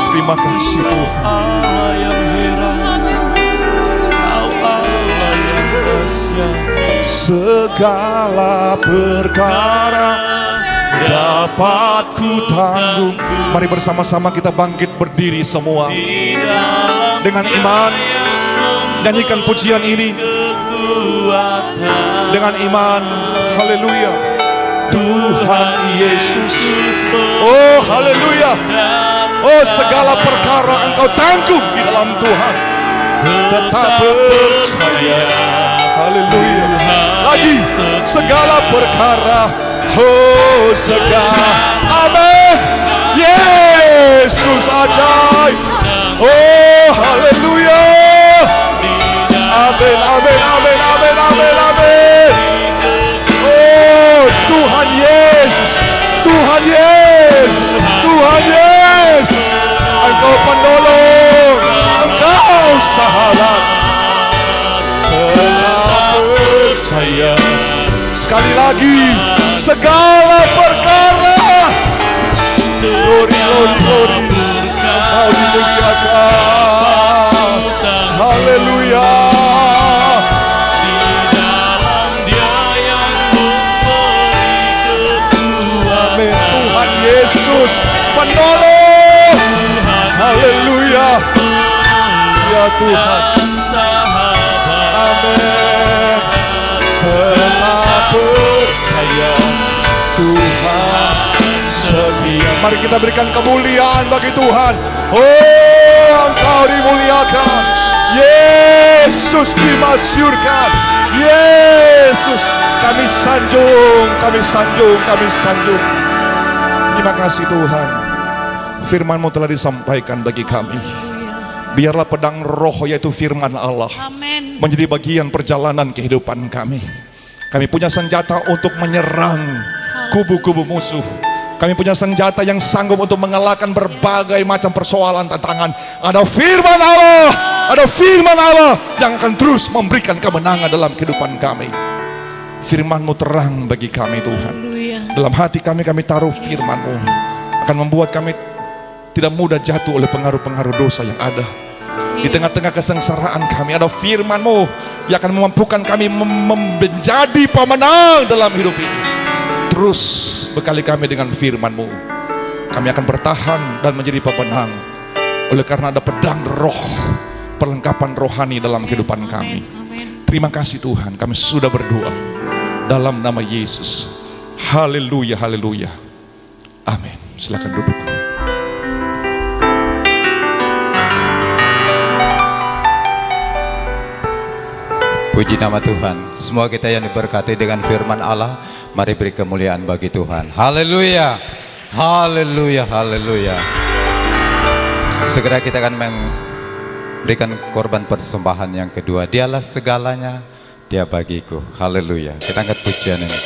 Terima kasih Tuhan. Segala perkara dapat ku tanggung. Mari bersama-sama kita bangkit berdiri semua. Dengan iman nyanyikan pujian ini. Dengan iman. Haleluya. Tuhan Yesus. Oh haleluya. Oh segala perkara engkau tanggung di dalam Tuhan. Tetap percaya. Haleluya. Lagi segala perkara. Oh segala. Amin. Yesus ajaib. Oh haleluya. Sekali lagi, segala perkara. Glory, glory, glory. Engkau dimuliakan. Haleluya. Di dalam Dia yang memberi kekuatan. Amin. Tuhan Yesus penolong. Haleluya. Ya Tuhan. Amin. Tetap percaya Tuhan setia. Mari kita berikan kemuliaan bagi Tuhan. Oh, Engkau dimuliakan. Yesus dimasyurkan. Yesus, kami sanjung, kami sanjung, kami sanjung. Terima kasih Tuhan. Firman-Mu telah disampaikan bagi kami. Biarlah pedang roh, yaitu firman Allah, Amin. menjadi bagian perjalanan kehidupan kami. Kami punya senjata untuk menyerang kubu-kubu musuh. Kami punya senjata yang sanggup untuk mengalahkan berbagai macam persoalan, tantangan. Ada firman Allah, ada firman Allah yang akan terus memberikan kemenangan dalam kehidupan kami. Firman-Mu terang bagi kami Tuhan. Dalam hati kami taruh firman-Mu, akan membuat kami tidak mudah jatuh oleh pengaruh-pengaruh dosa yang ada. Di tengah-tengah kesengsaraan kami ada firman-Mu yang akan memampukan kami menjadi pemenang dalam hidup ini. Terus bekali kami dengan firman-Mu. Kami akan bertahan dan menjadi pemenang. Oleh karena ada pedang roh, perlengkapan rohani dalam kehidupan kami. Terima kasih Tuhan, kami sudah berdoa dalam nama Yesus. Haleluya, haleluya. Amin. Silakan duduk. Puji nama Tuhan. Semua kita yang diberkati dengan firman Allah, mari beri kemuliaan bagi Tuhan. Haleluya. Haleluya, haleluya. Segera kita akan memberikan korban persembahan yang kedua. Dialah segalanya, Dia bagiku. Haleluya. Kita angkat pujian ini.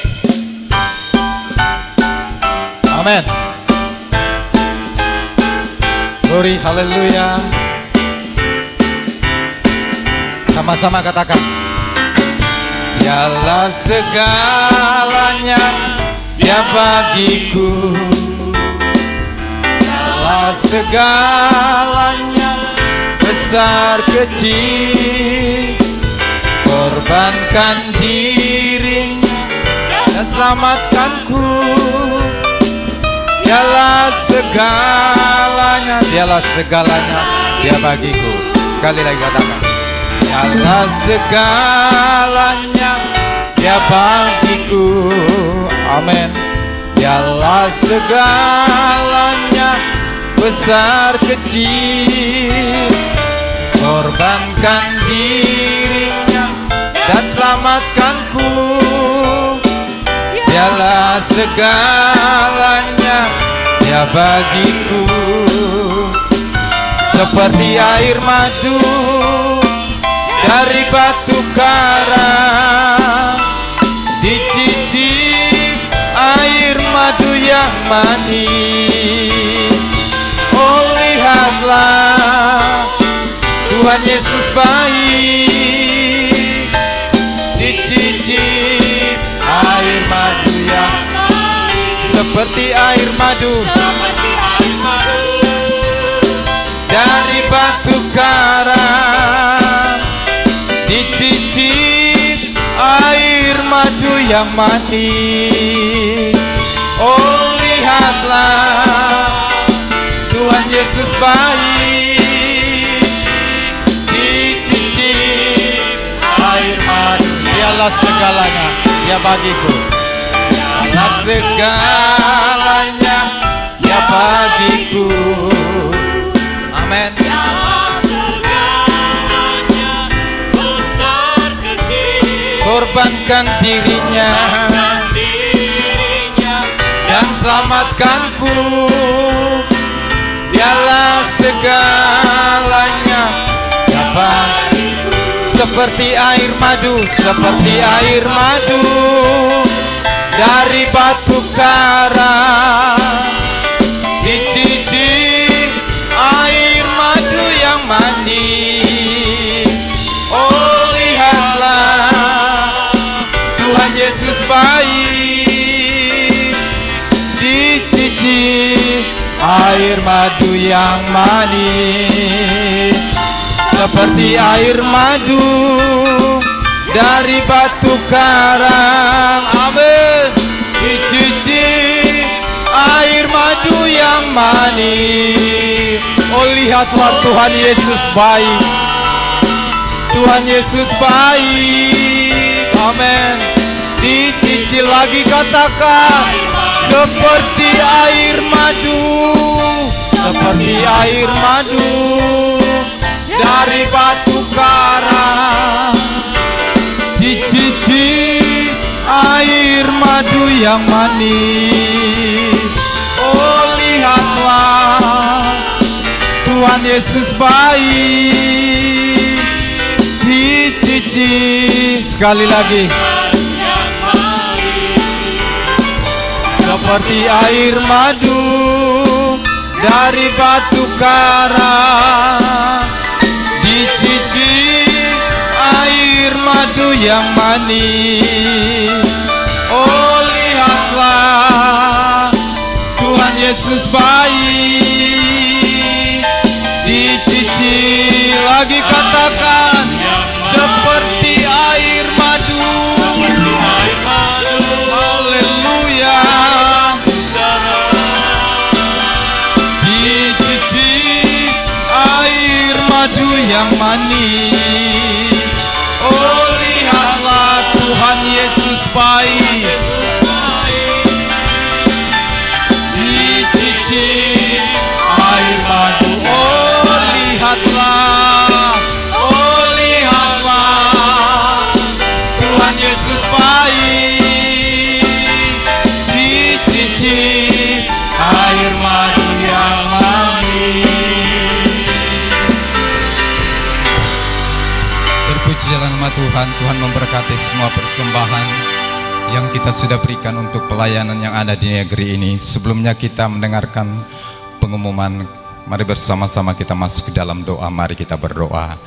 Amin. Glory, haleluya. Sama-sama katakan. Dialah segalanya, Dia bagiku. Dialah segalanya, besar kecil. Korbankan dirinya dan selamatkanku. Dialah segalanya, Dialah segalanya, Dia bagiku. Sekali lagi katakan. Dialah segalanya, Dia bagiku. Amin. Dialah segalanya, besar kecil. Korbankan dirinya dan selamatkanku. Dialah segalanya, Dia bagiku. Seperti air madu dari batu karang, dicicip air madu yang manis. Oh, lihatlah Tuhan Yesus baik, dicicip air madu yang seperti air madu dari batu karang, dicicip air madu yang manis. Oh, lihatlah Tuhan Yesus baik, dicicip air madu. Dialah segalanya, Dia bagiku. Dialah segalanya, Dia bagiku. Amin. Korbankan dirinya dan selamatkanku. Dialah segalanya, Dia bagiku. Seperti air madu, seperti air madu dari batu karang, dicicip air madu yang manis. Oh, lihatlah Tuhan Yesus baik, madu yang manis, seperti air madu dari batu karang. Amin. Dicicip air madu yang manis. Oh, lihatlah Tuhan Yesus baik. Tuhan Yesus baik. Amin. Dicicil lagi, katakan, seperti air madu, seperti air madu dari batu karang. Dicicil air madu yang manis. Oh, lihatlah Tuhan Yesus baik. Dicicil sekali lagi, seperti air madu dari batu karang. Dicicip air madu yang manis. Oh, lihatlah Tuhan Yesus baik. Dicicip lagi, katakan, seperti air madu. Haleluya. Dicicip air madu yang manis. Oh, lihatlah Tuhan Yesus baik. Dicicip air madu. Oh, lihatlah. Oh, lihatlah Tuhan Yesus baik. Dicicip air madu yang manis. Terpujilah nama Tuhan. Tuhan memberkati semua persembahan yang kita sudah berikan untuk pelayanan yang ada di negeri ini. Sebelumnya kita mendengarkan pengumuman, mari bersama-sama kita masuk ke dalam doa. Mari kita berdoa.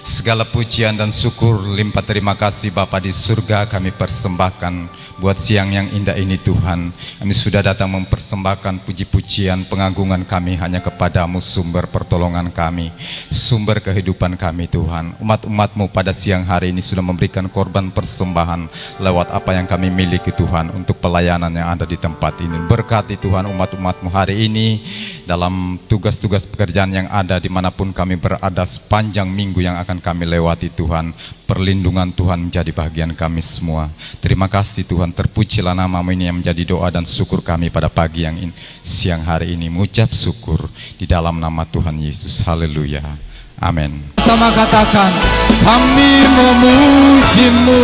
Segala pujian dan syukur, limpah terima kasih Bapa di surga kami persembahkan buat siang yang indah ini Tuhan. Kami sudah datang mempersembahkan puji-pujian, pengagungan kami hanya kepadamu, sumber pertolongan kami, sumber kehidupan kami Tuhan. Umat-umatmu pada siang hari ini sudah memberikan korban persembahan lewat apa yang kami miliki Tuhan untuk pelayanan yang ada di tempat ini. Berkati Tuhan umat-umatmu hari ini dalam tugas-tugas pekerjaan yang ada dimanapun kami berada sepanjang minggu yang akan kami lewati Tuhan. Perlindungan Tuhan menjadi bagian kami semua. Terima kasih Tuhan, terpujilah nama-Mu ini yang menjadi doa dan syukur kami pada pagi yang siang hari ini. Mengucap syukur di dalam nama Tuhan Yesus. Haleluya. Amin. Sama katakan, kami memuji-Mu,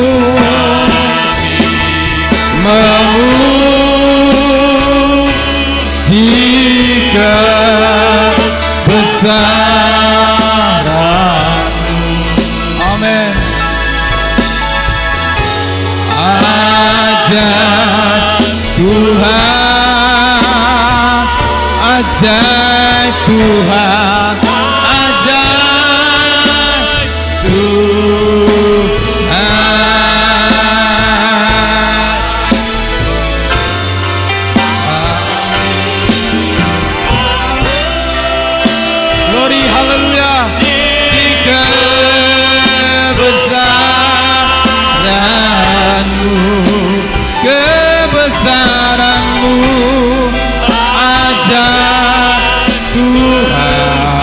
memuji kebesaran-Mu. Amin. Ajaib Tuhan, ajaib Tuhan, ajaib Tuhan. Glory, haleluya. Jika kebesaran-Mu, kebesaran-Mu, ajaib Tuhan,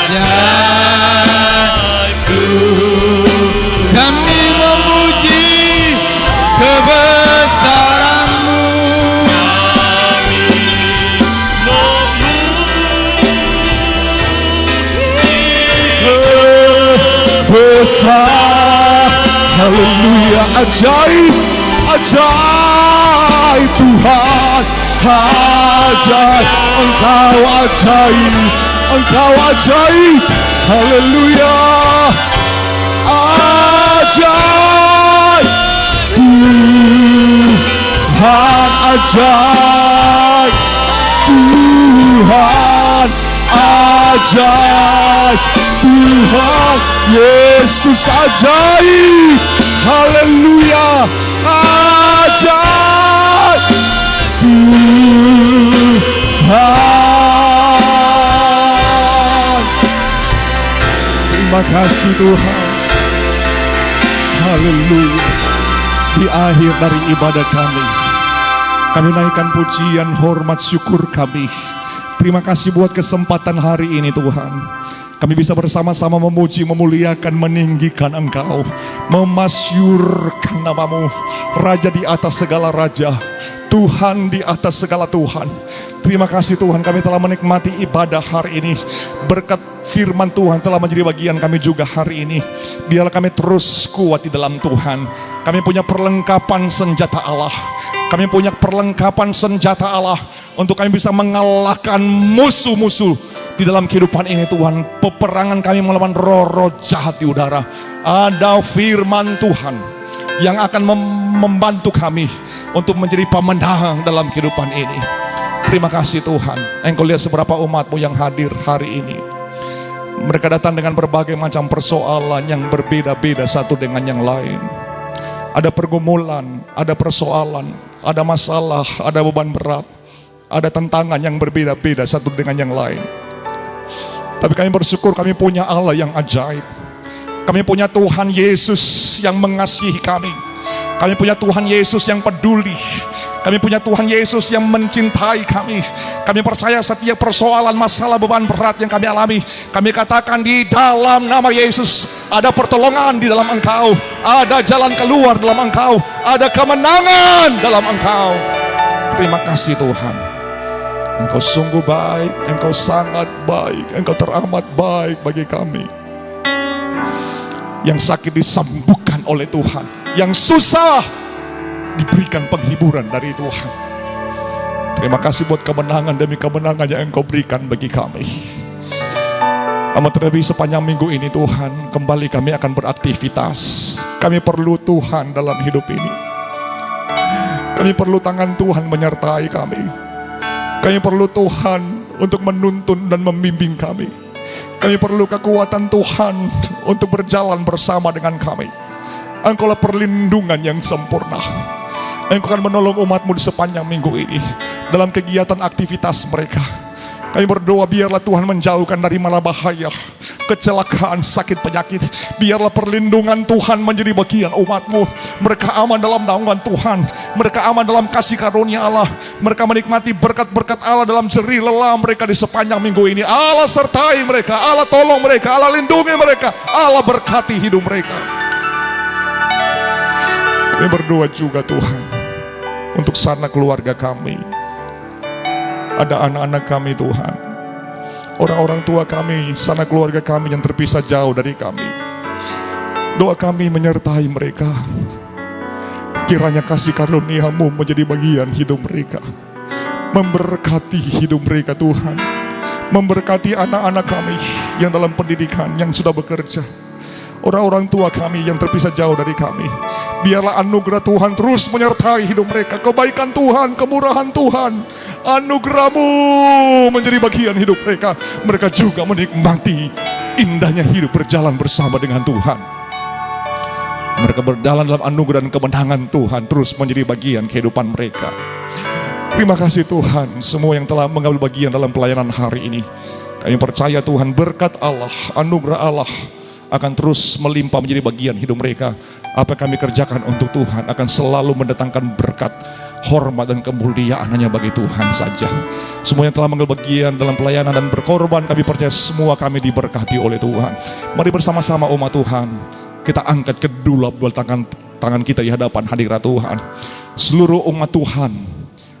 ajaib Tuhan. Kami memuji kebesaran-Mu, besar. Haleluya. Ajaib, ajaib Tuhan, ajaib. Engkau ajaib, Engkau ajaib. Haleluya. Ajaib Tuhan, ajaib Tuhan, ajaib Tuhan. Yesus ajaib. Haleluya. Ajaib Tuhan. Terima kasih Tuhan. Haleluya. Di akhir dari ibadah kami naikkan pujian, hormat, syukur kami. Terima kasih buat kesempatan hari ini Tuhan. Kami bisa bersama-sama memuji, memuliakan, meninggikan Engkau, memasyurkan namamu, Raja di atas segala raja, Tuhan di atas segala Tuhan. Terima kasih Tuhan, kami telah menikmati ibadah hari ini. Berkat firman Tuhan telah menjadi bagian kami juga hari ini. Biarlah kami terus kuat di dalam Tuhan. Kami punya perlengkapan senjata Allah. Kami punya perlengkapan senjata Allah untuk kami bisa mengalahkan musuh-musuh di dalam kehidupan ini Tuhan. Peperangan kami melawan roh-roh jahat di udara. Ada firman Tuhan yang akan membantu kami untuk menjadi pemenang dalam kehidupan ini. Terima kasih Tuhan. Engkau lihat seberapa umat-Mu yang hadir hari ini. Mereka datang dengan berbagai macam persoalan yang berbeda-beda satu dengan yang lain. Ada pergumulan, ada persoalan, ada masalah, ada beban berat, ada tantangan yang berbeda-beda satu dengan yang lain. Tapi kami bersyukur kami punya Allah yang ajaib. Kami punya Tuhan Yesus yang mengasihi kami. Kami punya Tuhan Yesus yang peduli. Kami punya Tuhan Yesus yang mencintai kami. Kami percaya setiap persoalan, masalah, beban berat yang kami alami, kami katakan di dalam nama Yesus ada pertolongan di dalam Engkau, ada jalan keluar dalam Engkau, ada kemenangan dalam Engkau. Terima kasih Tuhan. Engkau sungguh baik, Engkau sangat baik, Engkau teramat baik bagi kami. Yang sakit disembuhkan oleh Tuhan, yang susah diberikan penghiburan dari Tuhan. Terima kasih buat kemenangan demi kemenangan yang Engkau berikan bagi kami. Amat terlebih sepanjang minggu ini Tuhan, kembali kami akan beraktivitas. Kami perlu Tuhan dalam hidup ini. Kami perlu tangan Tuhan menyertai kami. Kami perlu Tuhan untuk menuntun dan membimbing kami. Kami perlu kekuatan Tuhan untuk berjalan bersama dengan kami. Engkaulah perlindungan yang sempurna. Engkau akan menolong umat-Mu di sepanjang minggu ini dalam kegiatan aktivitas mereka. Kami berdoa biarlah Tuhan menjauhkan dari mara bahaya, kecelakaan, sakit, penyakit. Biarlah perlindungan Tuhan menjadi bagian umat-Mu. Mereka aman dalam naungan Tuhan. Mereka aman dalam kasih karunia Allah. Mereka menikmati berkat-berkat Allah dalam jerih lelah mereka di sepanjang minggu ini. Allah sertai mereka, Allah tolong mereka, Allah lindungi mereka, Allah berkati hidup mereka. Kami berdoa juga Tuhan untuk sanak keluarga kami. Ada anak-anak kami Tuhan, orang-orang tua kami, sanak keluarga kami yang terpisah jauh dari kami. Doa kami menyertai mereka. Kiranya kasih karunia-Mu menjadi bagian hidup mereka. Memberkati hidup mereka Tuhan. Memberkati anak-anak kami yang dalam pendidikan, yang sudah bekerja. Orang-orang tua kami yang terpisah jauh dari kami. Biarlah anugerah Tuhan terus menyertai hidup mereka. Kebaikan Tuhan, kemurahan Tuhan, anugerah-Mu menjadi bagian hidup mereka. Mereka juga menikmati indahnya hidup berjalan bersama dengan Tuhan. Mereka berjalan dalam anugerah dan kemenangan Tuhan terus menjadi bagian kehidupan mereka. Terima kasih Tuhan, semua yang telah mengambil bagian dalam pelayanan hari ini. Kami percaya Tuhan, berkat Allah, anugerah Allah akan terus melimpah menjadi bagian hidup mereka. Apa yang kami kerjakan untuk Tuhan akan selalu mendatangkan berkat, hormat dan kemuliaan hanya bagi Tuhan saja. Semua yang telah mengambil bagian dalam pelayanan dan berkorban, kami percaya semua kami diberkati oleh Tuhan. Mari bersama-sama umat Tuhan, kita angkat kedua tangan kita di hadapan hadirat Tuhan. Seluruh umat Tuhan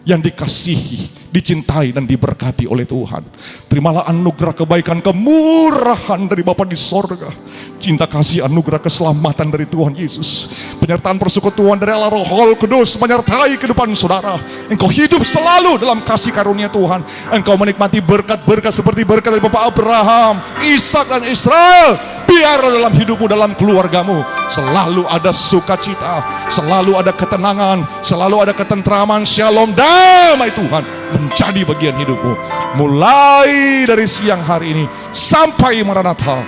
yang dikasihi, dicintai dan diberkati oleh Tuhan, terimalah anugerah kebaikan, kemurahan dari Bapa di sorga, cinta kasih, anugerah keselamatan dari Tuhan Yesus, penyertaan persekutuan dari Allah Roh Kudus menyertai kehidupan saudara. Engkau hidup selalu dalam kasih karunia Tuhan. Engkau menikmati berkat-berkat seperti berkat dari Bapak Abraham, Ishak dan Israel. Biar dalam hidupmu, dalam keluargamu selalu ada sukacita, selalu ada ketenangan, selalu ada ketentraman, shalom, damai Tuhan menjadi bagian hidupmu. Mulai dari siang hari ini sampai Maranatha,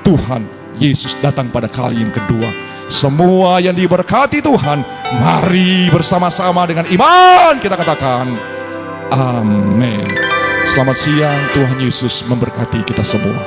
Tuhan Yesus datang pada kali yang kedua. Semua yang diberkati Tuhan, mari bersama-sama dengan iman kita katakan amin. Selamat siang, Tuhan Yesus memberkati kita semua.